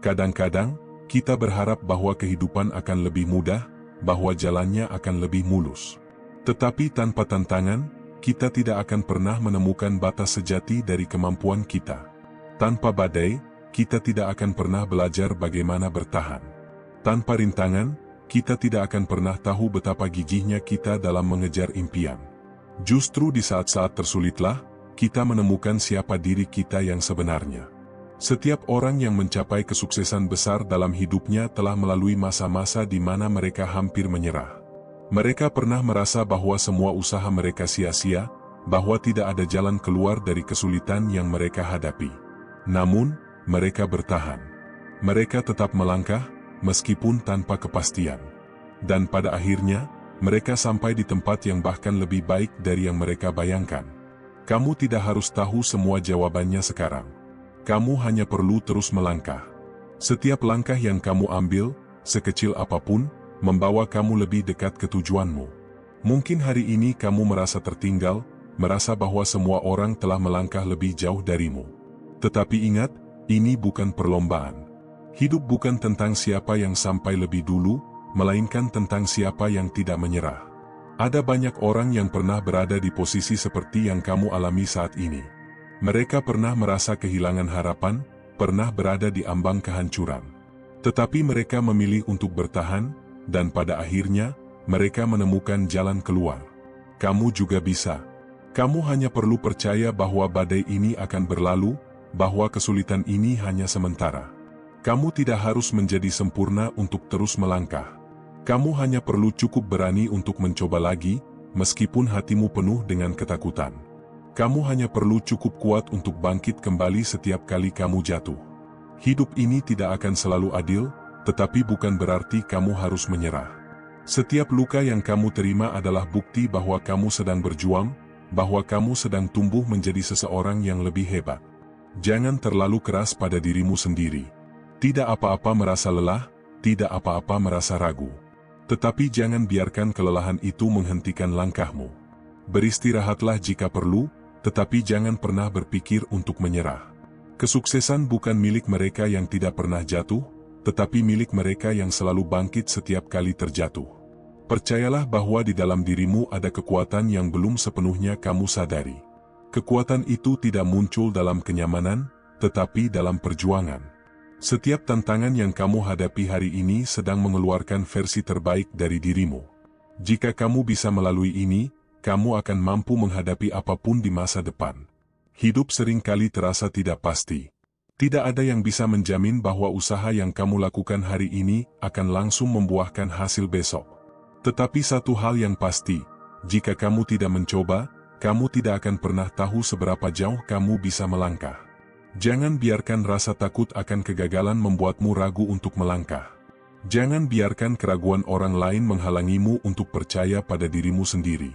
Kadang-kadang, kita berharap bahwa kehidupan akan lebih mudah, bahwa jalannya akan lebih mulus. Tetapi tanpa tantangan, kita tidak akan pernah menemukan batas sejati dari kemampuan kita. Tanpa badai, kita tidak akan pernah belajar bagaimana bertahan. Tanpa rintangan, kita tidak akan pernah tahu betapa gigihnya kita dalam mengejar impian. Justru di saat-saat tersulitlah, kita menemukan siapa diri kita yang sebenarnya. Setiap orang yang mencapai kesuksesan besar dalam hidupnya telah melalui masa-masa di mana mereka hampir menyerah. Mereka pernah merasa bahwa semua usaha mereka sia-sia, bahwa tidak ada jalan keluar dari kesulitan yang mereka hadapi. Namun, mereka bertahan. Mereka tetap melangkah, meskipun tanpa kepastian. Dan pada akhirnya, mereka sampai di tempat yang bahkan lebih baik dari yang mereka bayangkan. Kamu tidak harus tahu semua jawabannya sekarang. Kamu hanya perlu terus melangkah. Setiap langkah yang kamu ambil, sekecil apapun, membawa kamu lebih dekat ke tujuanmu. Mungkin hari ini kamu merasa tertinggal, merasa bahwa semua orang telah melangkah lebih jauh darimu. Tetapi ingat, ini bukan perlombaan. Hidup bukan tentang siapa yang sampai lebih dulu, melainkan tentang siapa yang tidak menyerah. Ada banyak orang yang pernah berada di posisi seperti yang kamu alami saat ini. Mereka pernah merasa kehilangan harapan, pernah berada di ambang kehancuran. Tetapi mereka memilih untuk bertahan, dan pada akhirnya, mereka menemukan jalan keluar. Kamu juga bisa. Kamu hanya perlu percaya bahwa badai ini akan berlalu, bahwa kesulitan ini hanya sementara. Kamu tidak harus menjadi sempurna untuk terus melangkah. Kamu hanya perlu cukup berani untuk mencoba lagi, meskipun hatimu penuh dengan ketakutan. Kamu hanya perlu cukup kuat untuk bangkit kembali setiap kali kamu jatuh. Hidup ini tidak akan selalu adil, tetapi bukan berarti kamu harus menyerah. Setiap luka yang kamu terima adalah bukti bahwa kamu sedang berjuang, bahwa kamu sedang tumbuh menjadi seseorang yang lebih hebat. Jangan terlalu keras pada dirimu sendiri. Tidak apa-apa merasa lelah, tidak apa-apa merasa ragu. Tetapi jangan biarkan kelelahan itu menghentikan langkahmu. Beristirahatlah jika perlu, tetapi jangan pernah berpikir untuk menyerah. Kesuksesan bukan milik mereka yang tidak pernah jatuh, tetapi milik mereka yang selalu bangkit setiap kali terjatuh. Percayalah bahwa di dalam dirimu ada kekuatan yang belum sepenuhnya kamu sadari. Kekuatan itu tidak muncul dalam kenyamanan, tetapi dalam perjuangan. Setiap tantangan yang kamu hadapi hari ini sedang mengeluarkan versi terbaik dari dirimu. Jika kamu bisa melalui ini, kamu akan mampu menghadapi apapun di masa depan. Hidup seringkali terasa tidak pasti. Tidak ada yang bisa menjamin bahwa usaha yang kamu lakukan hari ini akan langsung membuahkan hasil besok. Tetapi satu hal yang pasti, jika kamu tidak mencoba, kamu tidak akan pernah tahu seberapa jauh kamu bisa melangkah. Jangan biarkan rasa takut akan kegagalan membuatmu ragu untuk melangkah. Jangan biarkan keraguan orang lain menghalangimu untuk percaya pada dirimu sendiri.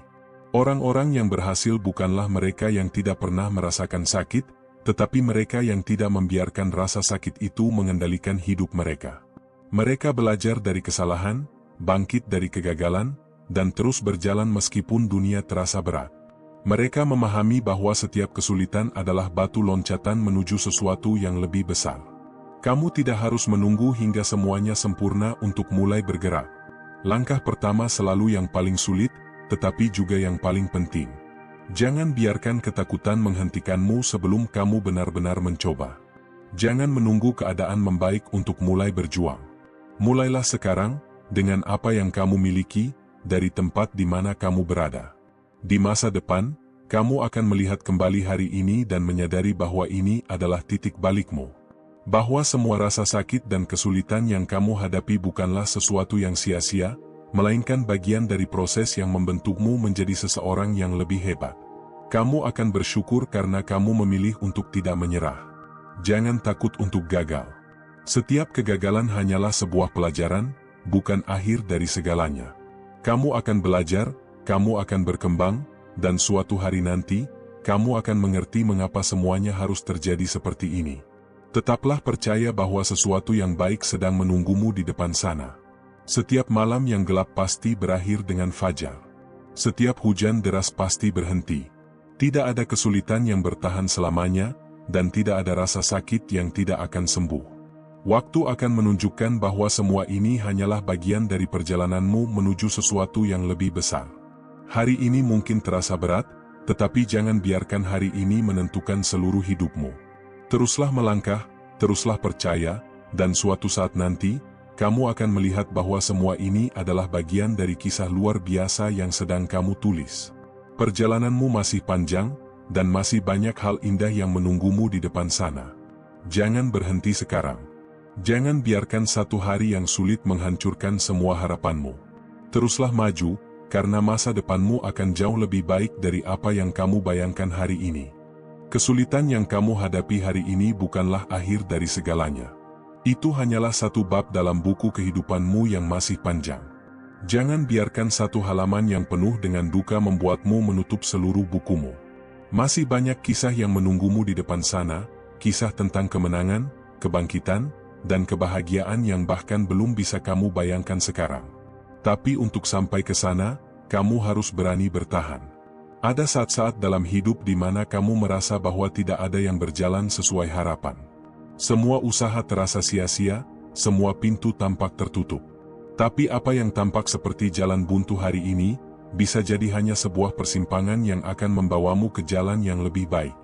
Orang-orang yang berhasil bukanlah mereka yang tidak pernah merasakan sakit, tetapi mereka yang tidak membiarkan rasa sakit itu mengendalikan hidup mereka. Mereka belajar dari kesalahan, bangkit dari kegagalan, dan terus berjalan meskipun dunia terasa berat. Mereka memahami bahwa setiap kesulitan adalah batu loncatan menuju sesuatu yang lebih besar. Kamu tidak harus menunggu hingga semuanya sempurna untuk mulai bergerak. Langkah pertama selalu yang paling sulit, tetapi juga yang paling penting. Jangan biarkan ketakutan menghentikanmu sebelum kamu benar-benar mencoba. Jangan menunggu keadaan membaik untuk mulai berjuang. Mulailah sekarang, dengan apa yang kamu miliki, dari tempat di mana kamu berada. Di masa depan, kamu akan melihat kembali hari ini dan menyadari bahwa ini adalah titik balikmu. Bahwa semua rasa sakit dan kesulitan yang kamu hadapi bukanlah sesuatu yang sia-sia, melainkan bagian dari proses yang membentukmu menjadi seseorang yang lebih hebat. Kamu akan bersyukur karena kamu memilih untuk tidak menyerah. Jangan takut untuk gagal. Setiap kegagalan hanyalah sebuah pelajaran, bukan akhir dari segalanya. Kamu akan belajar, kamu akan berkembang, dan suatu hari nanti, kamu akan mengerti mengapa semuanya harus terjadi seperti ini. Tetaplah percaya bahwa sesuatu yang baik sedang menunggumu di depan sana. Setiap malam yang gelap pasti berakhir dengan fajar. Setiap hujan deras pasti berhenti. Tidak ada kesulitan yang bertahan selamanya, dan tidak ada rasa sakit yang tidak akan sembuh. Waktu akan menunjukkan bahwa semua ini hanyalah bagian dari perjalananmu menuju sesuatu yang lebih besar. Hari ini mungkin terasa berat, tetapi jangan biarkan hari ini menentukan seluruh hidupmu. Teruslah melangkah, teruslah percaya, dan suatu saat nanti, kamu akan melihat bahwa semua ini adalah bagian dari kisah luar biasa yang sedang kamu tulis. Perjalananmu masih panjang, dan masih banyak hal indah yang menunggumu di depan sana. Jangan berhenti sekarang. Jangan biarkan satu hari yang sulit menghancurkan semua harapanmu. Teruslah maju, karena masa depanmu akan jauh lebih baik dari apa yang kamu bayangkan hari ini. Kesulitan yang kamu hadapi hari ini bukanlah akhir dari segalanya. Itu hanyalah satu bab dalam buku kehidupanmu yang masih panjang. Jangan biarkan satu halaman yang penuh dengan duka membuatmu menutup seluruh bukumu. Masih banyak kisah yang menunggumu di depan sana, kisah tentang kemenangan, kebangkitan, dan kebahagiaan yang bahkan belum bisa kamu bayangkan sekarang. Tapi untuk sampai ke sana, kamu harus berani bertahan. Ada saat-saat dalam hidup di mana kamu merasa bahwa tidak ada yang berjalan sesuai harapan. Semua usaha terasa sia-sia, semua pintu tampak tertutup. Tapi apa yang tampak seperti jalan buntu hari ini, bisa jadi hanya sebuah persimpangan yang akan membawamu ke jalan yang lebih baik.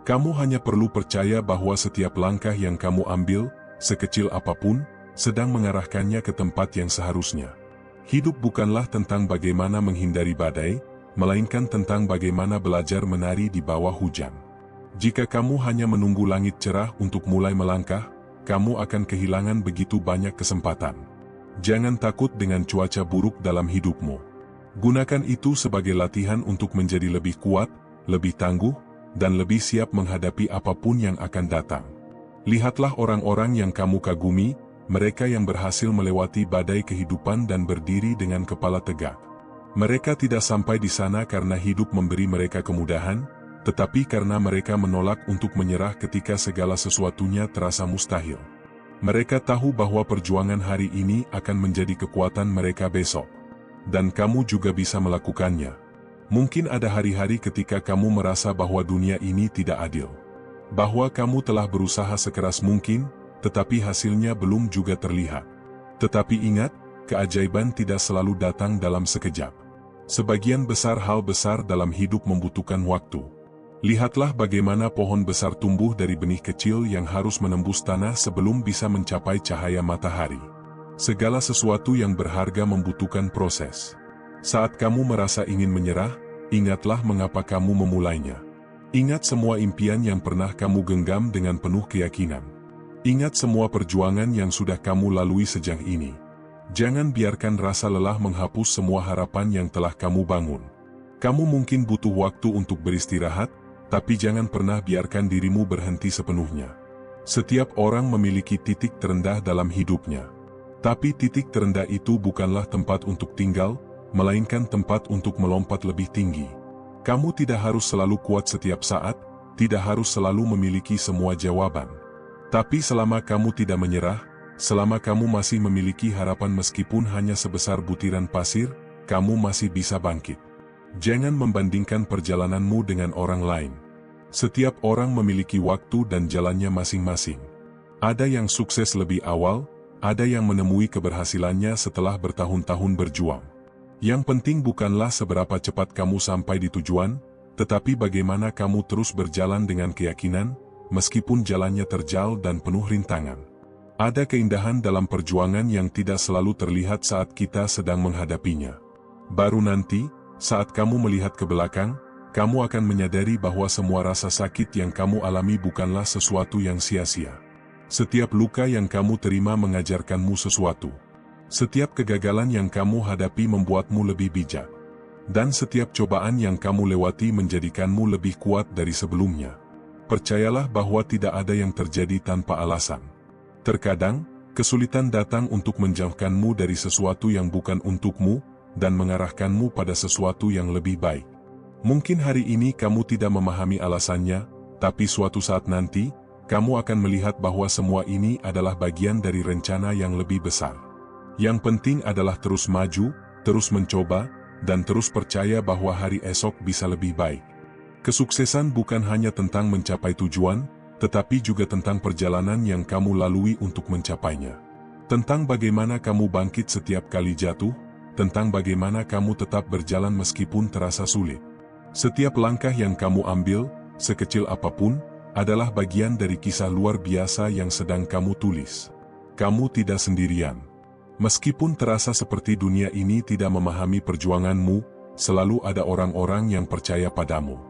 Kamu hanya perlu percaya bahwa setiap langkah yang kamu ambil, sekecil apapun, sedang mengarahkannya ke tempat yang seharusnya. Hidup bukanlah tentang bagaimana menghindari badai, melainkan tentang bagaimana belajar menari di bawah hujan. Jika kamu hanya menunggu langit cerah untuk mulai melangkah, kamu akan kehilangan begitu banyak kesempatan. Jangan takut dengan cuaca buruk dalam hidupmu. Gunakan itu sebagai latihan untuk menjadi lebih kuat, lebih tangguh, dan lebih siap menghadapi apapun yang akan datang. Lihatlah orang-orang yang kamu kagumi, mereka yang berhasil melewati badai kehidupan dan berdiri dengan kepala tegak. Mereka tidak sampai di sana karena hidup memberi mereka kemudahan, tetapi karena mereka menolak untuk menyerah ketika segala sesuatunya terasa mustahil. Mereka tahu bahwa perjuangan hari ini akan menjadi kekuatan mereka besok. Dan kamu juga bisa melakukannya. Mungkin ada hari-hari ketika kamu merasa bahwa dunia ini tidak adil. Bahwa kamu telah berusaha sekeras mungkin, tetapi hasilnya belum juga terlihat. Tetapi ingat, keajaiban tidak selalu datang dalam sekejap. Sebagian besar hal besar dalam hidup membutuhkan waktu. Lihatlah bagaimana pohon besar tumbuh dari benih kecil yang harus menembus tanah sebelum bisa mencapai cahaya matahari. Segala sesuatu yang berharga membutuhkan proses. Saat kamu merasa ingin menyerah, ingatlah mengapa kamu memulainya. Ingat semua impian yang pernah kamu genggam dengan penuh keyakinan. Ingat semua perjuangan yang sudah kamu lalui sejak ini. Jangan biarkan rasa lelah menghapus semua harapan yang telah kamu bangun. Kamu mungkin butuh waktu untuk beristirahat, tapi jangan pernah biarkan dirimu berhenti sepenuhnya. Setiap orang memiliki titik terendah dalam hidupnya. Tapi titik terendah itu bukanlah tempat untuk tinggal, melainkan tempat untuk melompat lebih tinggi. Kamu tidak harus selalu kuat setiap saat, tidak harus selalu memiliki semua jawaban. Tapi selama kamu tidak menyerah, selama kamu masih memiliki harapan meskipun hanya sebesar butiran pasir, kamu masih bisa bangkit. Jangan membandingkan perjalananmu dengan orang lain. Setiap orang memiliki waktu dan jalannya masing-masing. Ada yang sukses lebih awal, ada yang menemui keberhasilannya setelah bertahun-tahun berjuang. Yang penting bukanlah seberapa cepat kamu sampai di tujuan, tetapi bagaimana kamu terus berjalan dengan keyakinan, meskipun jalannya terjal dan penuh rintangan. Ada keindahan dalam perjuangan yang tidak selalu terlihat saat kita sedang menghadapinya. Baru nanti, saat kamu melihat ke belakang, kamu akan menyadari bahwa semua rasa sakit yang kamu alami bukanlah sesuatu yang sia-sia. Setiap luka yang kamu terima mengajarkanmu sesuatu. Setiap kegagalan yang kamu hadapi membuatmu lebih bijak. Dan setiap cobaan yang kamu lewati menjadikanmu lebih kuat dari sebelumnya. Percayalah bahwa tidak ada yang terjadi tanpa alasan. Terkadang, kesulitan datang untuk menjauhkanmu dari sesuatu yang bukan untukmu, dan mengarahkanmu pada sesuatu yang lebih baik. Mungkin hari ini kamu tidak memahami alasannya, tapi suatu saat nanti, kamu akan melihat bahwa semua ini adalah bagian dari rencana yang lebih besar. Yang penting adalah terus maju, terus mencoba, dan terus percaya bahwa hari esok bisa lebih baik. Kesuksesan bukan hanya tentang mencapai tujuan, tetapi juga tentang perjalanan yang kamu lalui untuk mencapainya. Tentang bagaimana kamu bangkit setiap kali jatuh, tentang bagaimana kamu tetap berjalan meskipun terasa sulit. Setiap langkah yang kamu ambil, sekecil apapun, adalah bagian dari kisah luar biasa yang sedang kamu tulis. Kamu tidak sendirian. Meskipun terasa seperti dunia ini tidak memahami perjuanganmu, selalu ada orang-orang yang percaya padamu.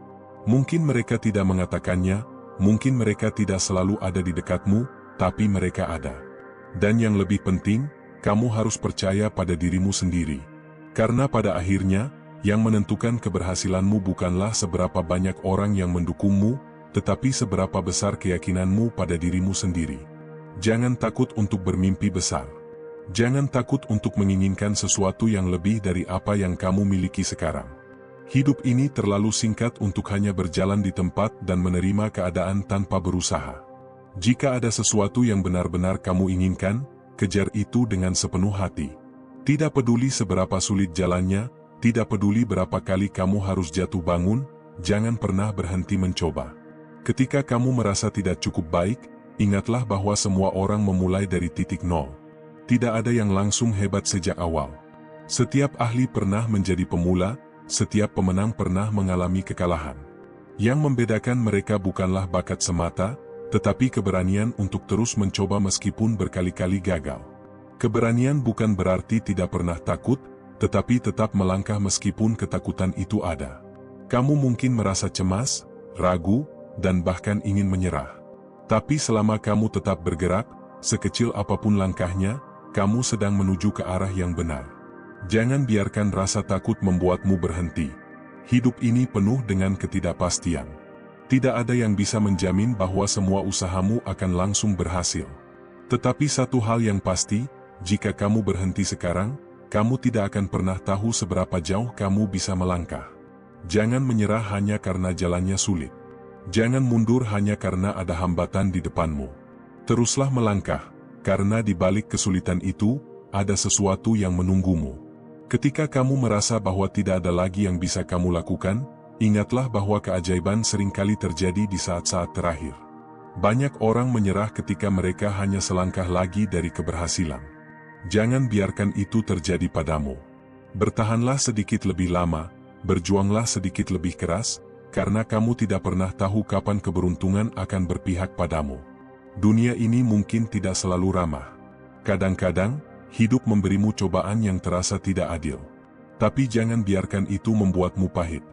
Mungkin mereka tidak mengatakannya, mungkin mereka tidak selalu ada di dekatmu, tapi mereka ada. Dan yang lebih penting, kamu harus percaya pada dirimu sendiri. Karena pada akhirnya, yang menentukan keberhasilanmu bukanlah seberapa banyak orang yang mendukungmu, tetapi seberapa besar keyakinanmu pada dirimu sendiri. Jangan takut untuk bermimpi besar. Jangan takut untuk menginginkan sesuatu yang lebih dari apa yang kamu miliki sekarang. Hidup ini terlalu singkat untuk hanya berjalan di tempat dan menerima keadaan tanpa berusaha. Jika ada sesuatu yang benar-benar kamu inginkan, kejar itu dengan sepenuh hati. Tidak peduli seberapa sulit jalannya, tidak peduli berapa kali kamu harus jatuh bangun, jangan pernah berhenti mencoba. Ketika kamu merasa tidak cukup baik, ingatlah bahwa semua orang memulai dari titik nol. Tidak ada yang langsung hebat sejak awal. Setiap ahli pernah menjadi pemula, setiap pemenang pernah mengalami kekalahan. Yang membedakan mereka bukanlah bakat semata, tetapi keberanian untuk terus mencoba meskipun berkali-kali gagal. Keberanian bukan berarti tidak pernah takut, tetapi tetap melangkah meskipun ketakutan itu ada. Kamu mungkin merasa cemas, ragu, dan bahkan ingin menyerah. Tapi selama kamu tetap bergerak, sekecil apapun langkahnya, kamu sedang menuju ke arah yang benar. Jangan biarkan rasa takut membuatmu berhenti. Hidup ini penuh dengan ketidakpastian. Tidak ada yang bisa menjamin bahwa semua usahamu akan langsung berhasil. Tetapi satu hal yang pasti, jika kamu berhenti sekarang, kamu tidak akan pernah tahu seberapa jauh kamu bisa melangkah. Jangan menyerah hanya karena jalannya sulit. Jangan mundur hanya karena ada hambatan di depanmu. Teruslah melangkah, karena di balik kesulitan itu, ada sesuatu yang menunggumu. Ketika kamu merasa bahwa tidak ada lagi yang bisa kamu lakukan, ingatlah bahwa keajaiban seringkali terjadi di saat-saat terakhir. Banyak orang menyerah ketika mereka hanya selangkah lagi dari keberhasilan. Jangan biarkan itu terjadi padamu. Bertahanlah sedikit lebih lama, berjuanglah sedikit lebih keras, karena kamu tidak pernah tahu kapan keberuntungan akan berpihak padamu. Dunia ini mungkin tidak selalu ramah. Kadang-kadang, hidup memberimu cobaan yang terasa tidak adil. Tapi jangan biarkan itu membuatmu pahit.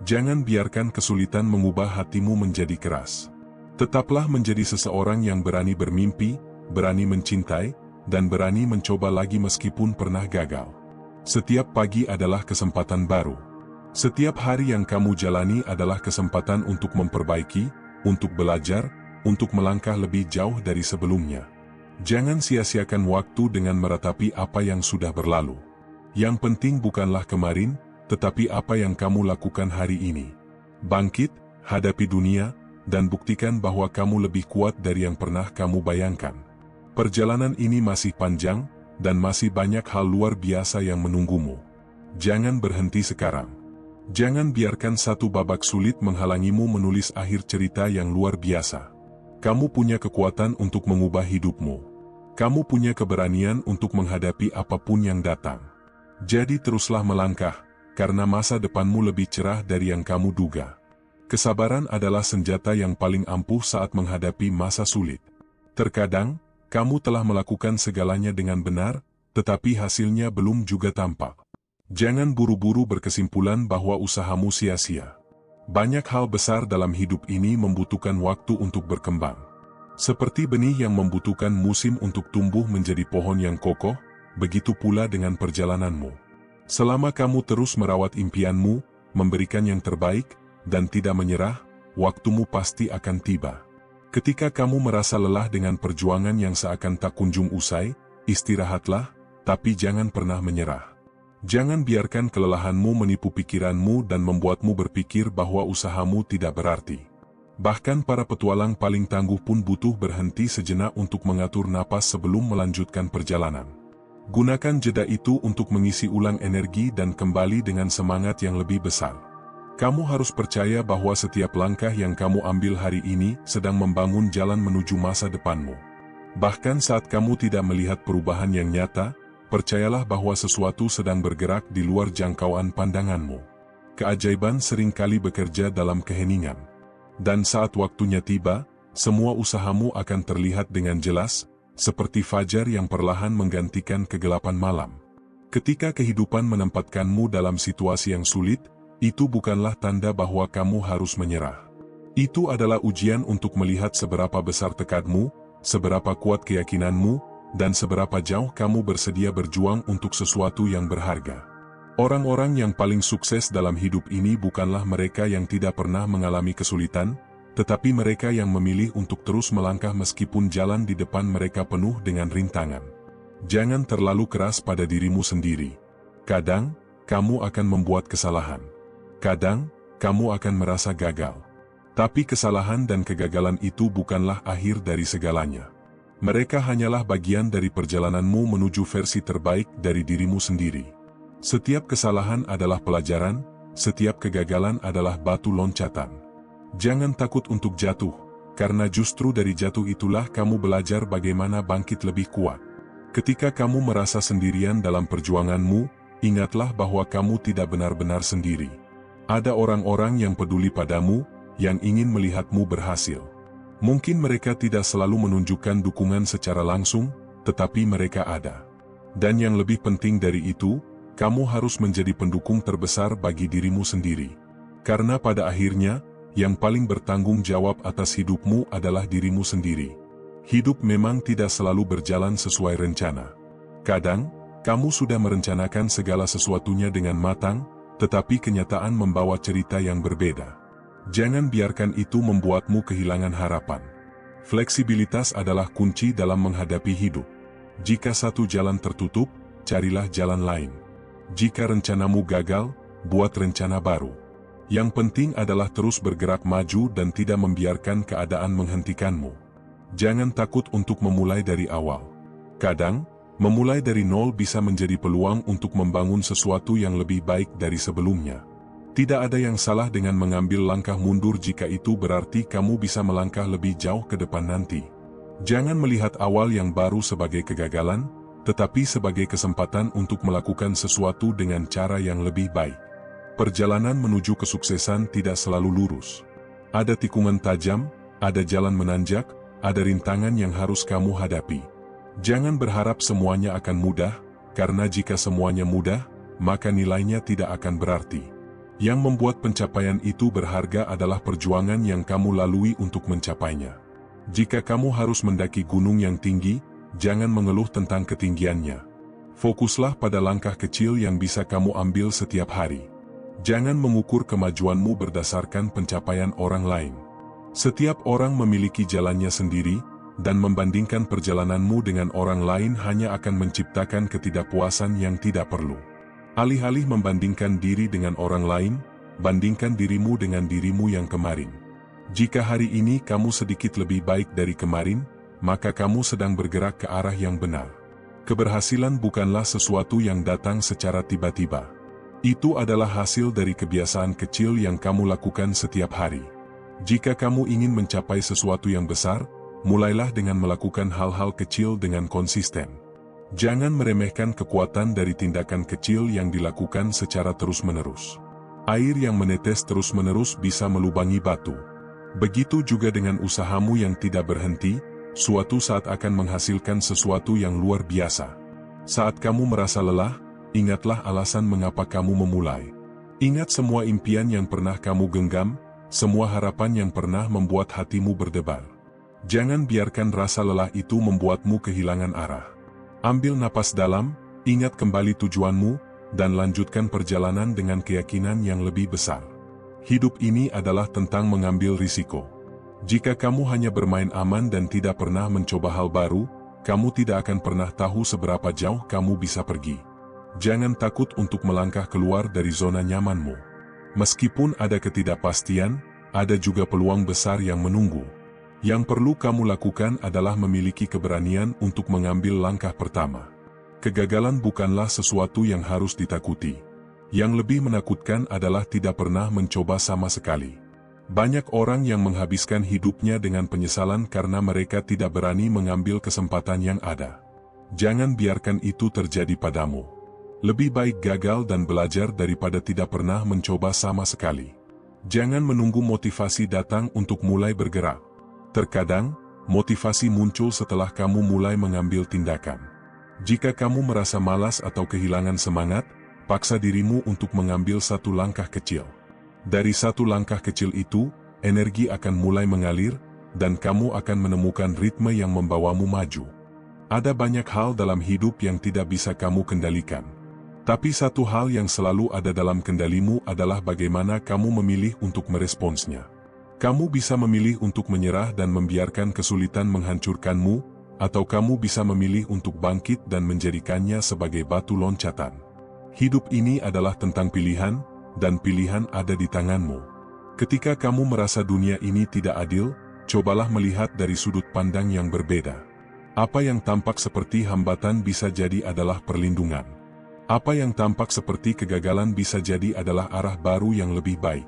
Jangan biarkan kesulitan mengubah hatimu menjadi keras. Tetaplah menjadi seseorang yang berani bermimpi, berani mencintai, dan berani mencoba lagi meskipun pernah gagal. Setiap pagi adalah kesempatan baru. Setiap hari yang kamu jalani adalah kesempatan untuk memperbaiki, untuk belajar, untuk melangkah lebih jauh dari sebelumnya. Jangan sia-siakan waktu dengan meratapi apa yang sudah berlalu. Yang penting bukanlah kemarin, tetapi apa yang kamu lakukan hari ini. Bangkit, hadapi dunia, dan buktikan bahwa kamu lebih kuat dari yang pernah kamu bayangkan. Perjalanan ini masih panjang, dan masih banyak hal luar biasa yang menunggumu. Jangan berhenti sekarang. Jangan biarkan satu babak sulit menghalangimu menulis akhir cerita yang luar biasa. Kamu punya kekuatan untuk mengubah hidupmu. Kamu punya keberanian untuk menghadapi apapun yang datang. Jadi teruslah melangkah, karena masa depanmu lebih cerah dari yang kamu duga. Kesabaran adalah senjata yang paling ampuh saat menghadapi masa sulit. Terkadang, kamu telah melakukan segalanya dengan benar, tetapi hasilnya belum juga tampak. Jangan buru-buru berkesimpulan bahwa usahamu sia-sia. Banyak hal besar dalam hidup ini membutuhkan waktu untuk berkembang. Seperti benih yang membutuhkan musim untuk tumbuh menjadi pohon yang kokoh, begitu pula dengan perjalananmu. Selama kamu terus merawat impianmu, memberikan yang terbaik, dan tidak menyerah, waktumu pasti akan tiba. Ketika kamu merasa lelah dengan perjuangan yang seakan tak kunjung usai, istirahatlah, tapi jangan pernah menyerah. Jangan biarkan kelelahanmu menipu pikiranmu dan membuatmu berpikir bahwa usahamu tidak berarti. Bahkan para petualang paling tangguh pun butuh berhenti sejenak untuk mengatur napas sebelum melanjutkan perjalanan. Gunakan jeda itu untuk mengisi ulang energi dan kembali dengan semangat yang lebih besar. Kamu harus percaya bahwa setiap langkah yang kamu ambil hari ini sedang membangun jalan menuju masa depanmu. Bahkan saat kamu tidak melihat perubahan yang nyata, percayalah bahwa sesuatu sedang bergerak di luar jangkauan pandanganmu. Keajaiban seringkali bekerja dalam keheningan. Dan saat waktunya tiba, semua usahamu akan terlihat dengan jelas, seperti fajar yang perlahan menggantikan kegelapan malam. Ketika kehidupan menempatkanmu dalam situasi yang sulit, itu bukanlah tanda bahwa kamu harus menyerah. Itu adalah ujian untuk melihat seberapa besar tekadmu, seberapa kuat keyakinanmu, dan seberapa jauh kamu bersedia berjuang untuk sesuatu yang berharga. Orang-orang yang paling sukses dalam hidup ini bukanlah mereka yang tidak pernah mengalami kesulitan, tetapi mereka yang memilih untuk terus melangkah meskipun jalan di depan mereka penuh dengan rintangan. Jangan terlalu keras pada dirimu sendiri. Kadang, kamu akan membuat kesalahan. Kadang, kamu akan merasa gagal. Tapi kesalahan dan kegagalan itu bukanlah akhir dari segalanya. Mereka hanyalah bagian dari perjalananmu menuju versi terbaik dari dirimu sendiri. Setiap kesalahan adalah pelajaran, setiap kegagalan adalah batu loncatan. Jangan takut untuk jatuh, karena justru dari jatuh itulah kamu belajar bagaimana bangkit lebih kuat. Ketika kamu merasa sendirian dalam perjuanganmu, ingatlah bahwa kamu tidak benar-benar sendiri. Ada orang-orang yang peduli padamu, yang ingin melihatmu berhasil. Mungkin mereka tidak selalu menunjukkan dukungan secara langsung, tetapi mereka ada. Dan yang lebih penting dari itu, kamu harus menjadi pendukung terbesar bagi dirimu sendiri. Karena pada akhirnya, yang paling bertanggung jawab atas hidupmu adalah dirimu sendiri. Hidup memang tidak selalu berjalan sesuai rencana. Kadang, kamu sudah merencanakan segala sesuatunya dengan matang, tetapi kenyataan membawa cerita yang berbeda. Jangan biarkan itu membuatmu kehilangan harapan. Fleksibilitas adalah kunci dalam menghadapi hidup. Jika satu jalan tertutup, carilah jalan lain. Jika rencanamu gagal, buat rencana baru. Yang penting adalah terus bergerak maju dan tidak membiarkan keadaan menghentikanmu. Jangan takut untuk memulai dari awal. Kadang, memulai dari nol bisa menjadi peluang untuk membangun sesuatu yang lebih baik dari sebelumnya. Tidak ada yang salah dengan mengambil langkah mundur jika itu berarti kamu bisa melangkah lebih jauh ke depan nanti. Jangan melihat awal yang baru sebagai kegagalan, tetapi sebagai kesempatan untuk melakukan sesuatu dengan cara yang lebih baik. Perjalanan menuju kesuksesan tidak selalu lurus. Ada tikungan tajam, ada jalan menanjak, ada rintangan yang harus kamu hadapi. Jangan berharap semuanya akan mudah, karena jika semuanya mudah, maka nilainya tidak akan berarti. Yang membuat pencapaian itu berharga adalah perjuangan yang kamu lalui untuk mencapainya. Jika kamu harus mendaki gunung yang tinggi, jangan mengeluh tentang ketinggiannya. Fokuslah pada langkah kecil yang bisa kamu ambil setiap hari. Jangan mengukur kemajuanmu berdasarkan pencapaian orang lain. Setiap orang memiliki jalannya sendiri, dan membandingkan perjalananmu dengan orang lain hanya akan menciptakan ketidakpuasan yang tidak perlu. Alih-alih membandingkan diri dengan orang lain, bandingkan dirimu dengan dirimu yang kemarin. Jika hari ini kamu sedikit lebih baik dari kemarin, maka kamu sedang bergerak ke arah yang benar. Keberhasilan bukanlah sesuatu yang datang secara tiba-tiba. Itu adalah hasil dari kebiasaan kecil yang kamu lakukan setiap hari. Jika kamu ingin mencapai sesuatu yang besar, mulailah dengan melakukan hal-hal kecil dengan konsisten. Jangan meremehkan kekuatan dari tindakan kecil yang dilakukan secara terus-menerus. Air yang menetes terus-menerus bisa melubangi batu. Begitu juga dengan usahamu yang tidak berhenti, suatu saat akan menghasilkan sesuatu yang luar biasa. Saat kamu merasa lelah, ingatlah alasan mengapa kamu memulai. Ingat semua impian yang pernah kamu genggam, semua harapan yang pernah membuat hatimu berdebar. Jangan biarkan rasa lelah itu membuatmu kehilangan arah. Ambil napas dalam, ingat kembali tujuanmu, dan lanjutkan perjalanan dengan keyakinan yang lebih besar. Hidup ini adalah tentang mengambil risiko. Jika kamu hanya bermain aman dan tidak pernah mencoba hal baru, kamu tidak akan pernah tahu seberapa jauh kamu bisa pergi. Jangan takut untuk melangkah keluar dari zona nyamanmu. Meskipun ada ketidakpastian, ada juga peluang besar yang menunggu. Yang perlu kamu lakukan adalah memiliki keberanian untuk mengambil langkah pertama. Kegagalan bukanlah sesuatu yang harus ditakuti. Yang lebih menakutkan adalah tidak pernah mencoba sama sekali. Banyak orang yang menghabiskan hidupnya dengan penyesalan karena mereka tidak berani mengambil kesempatan yang ada. Jangan biarkan itu terjadi padamu. Lebih baik gagal dan belajar daripada tidak pernah mencoba sama sekali. Jangan menunggu motivasi datang untuk mulai bergerak. Terkadang, motivasi muncul setelah kamu mulai mengambil tindakan. Jika kamu merasa malas atau kehilangan semangat, paksa dirimu untuk mengambil satu langkah kecil. Dari satu langkah kecil itu, energi akan mulai mengalir, dan kamu akan menemukan ritme yang membawamu maju. Ada banyak hal dalam hidup yang tidak bisa kamu kendalikan. Tapi satu hal yang selalu ada dalam kendalimu adalah bagaimana kamu memilih untuk meresponsnya. Kamu bisa memilih untuk menyerah dan membiarkan kesulitan menghancurkanmu, atau kamu bisa memilih untuk bangkit dan menjadikannya sebagai batu loncatan. Hidup ini adalah tentang pilihan, dan pilihan ada di tanganmu. Ketika kamu merasa dunia ini tidak adil, cobalah melihat dari sudut pandang yang berbeda. Apa yang tampak seperti hambatan bisa jadi adalah perlindungan. Apa yang tampak seperti kegagalan bisa jadi adalah arah baru yang lebih baik.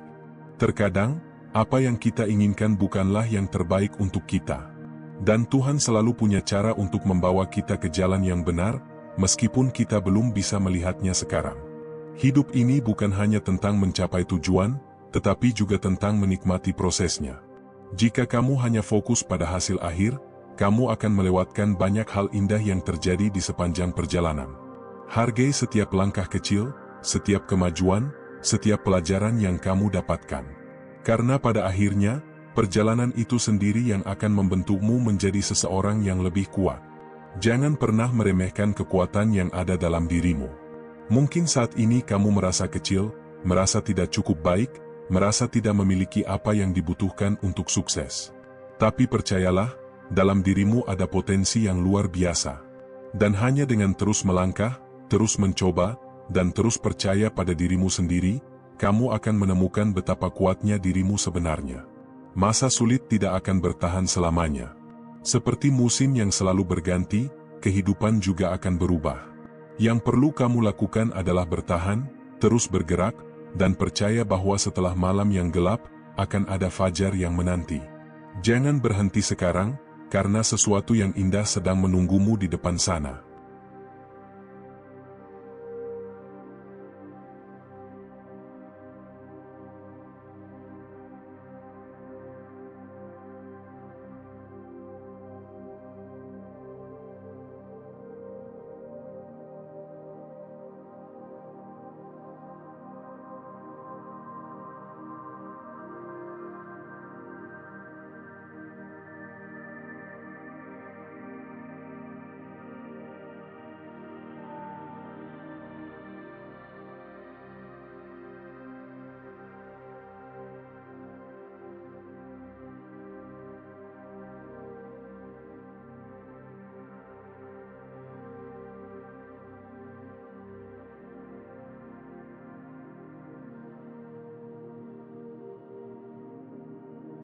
Terkadang, apa yang kita inginkan bukanlah yang terbaik untuk kita. Dan Tuhan selalu punya cara untuk membawa kita ke jalan yang benar, meskipun kita belum bisa melihatnya sekarang. Hidup ini bukan hanya tentang mencapai tujuan, tetapi juga tentang menikmati prosesnya. Jika kamu hanya fokus pada hasil akhir, kamu akan melewatkan banyak hal indah yang terjadi di sepanjang perjalanan. Hargai setiap langkah kecil, setiap kemajuan, setiap pelajaran yang kamu dapatkan. Karena pada akhirnya, perjalanan itu sendiri yang akan membentukmu menjadi seseorang yang lebih kuat. Jangan pernah meremehkan kekuatan yang ada dalam dirimu. Mungkin saat ini kamu merasa kecil, merasa tidak cukup baik, merasa tidak memiliki apa yang dibutuhkan untuk sukses. Tapi percayalah, dalam dirimu ada potensi yang luar biasa. Dan hanya dengan terus melangkah, terus mencoba, dan terus percaya pada dirimu sendiri, kamu akan menemukan betapa kuatnya dirimu sebenarnya. Masa sulit tidak akan bertahan selamanya. Seperti musim yang selalu berganti, kehidupan juga akan berubah. Yang perlu kamu lakukan adalah bertahan, terus bergerak, dan percaya bahwa setelah malam yang gelap, akan ada fajar yang menanti. Jangan berhenti sekarang, karena sesuatu yang indah sedang menunggumu di depan sana.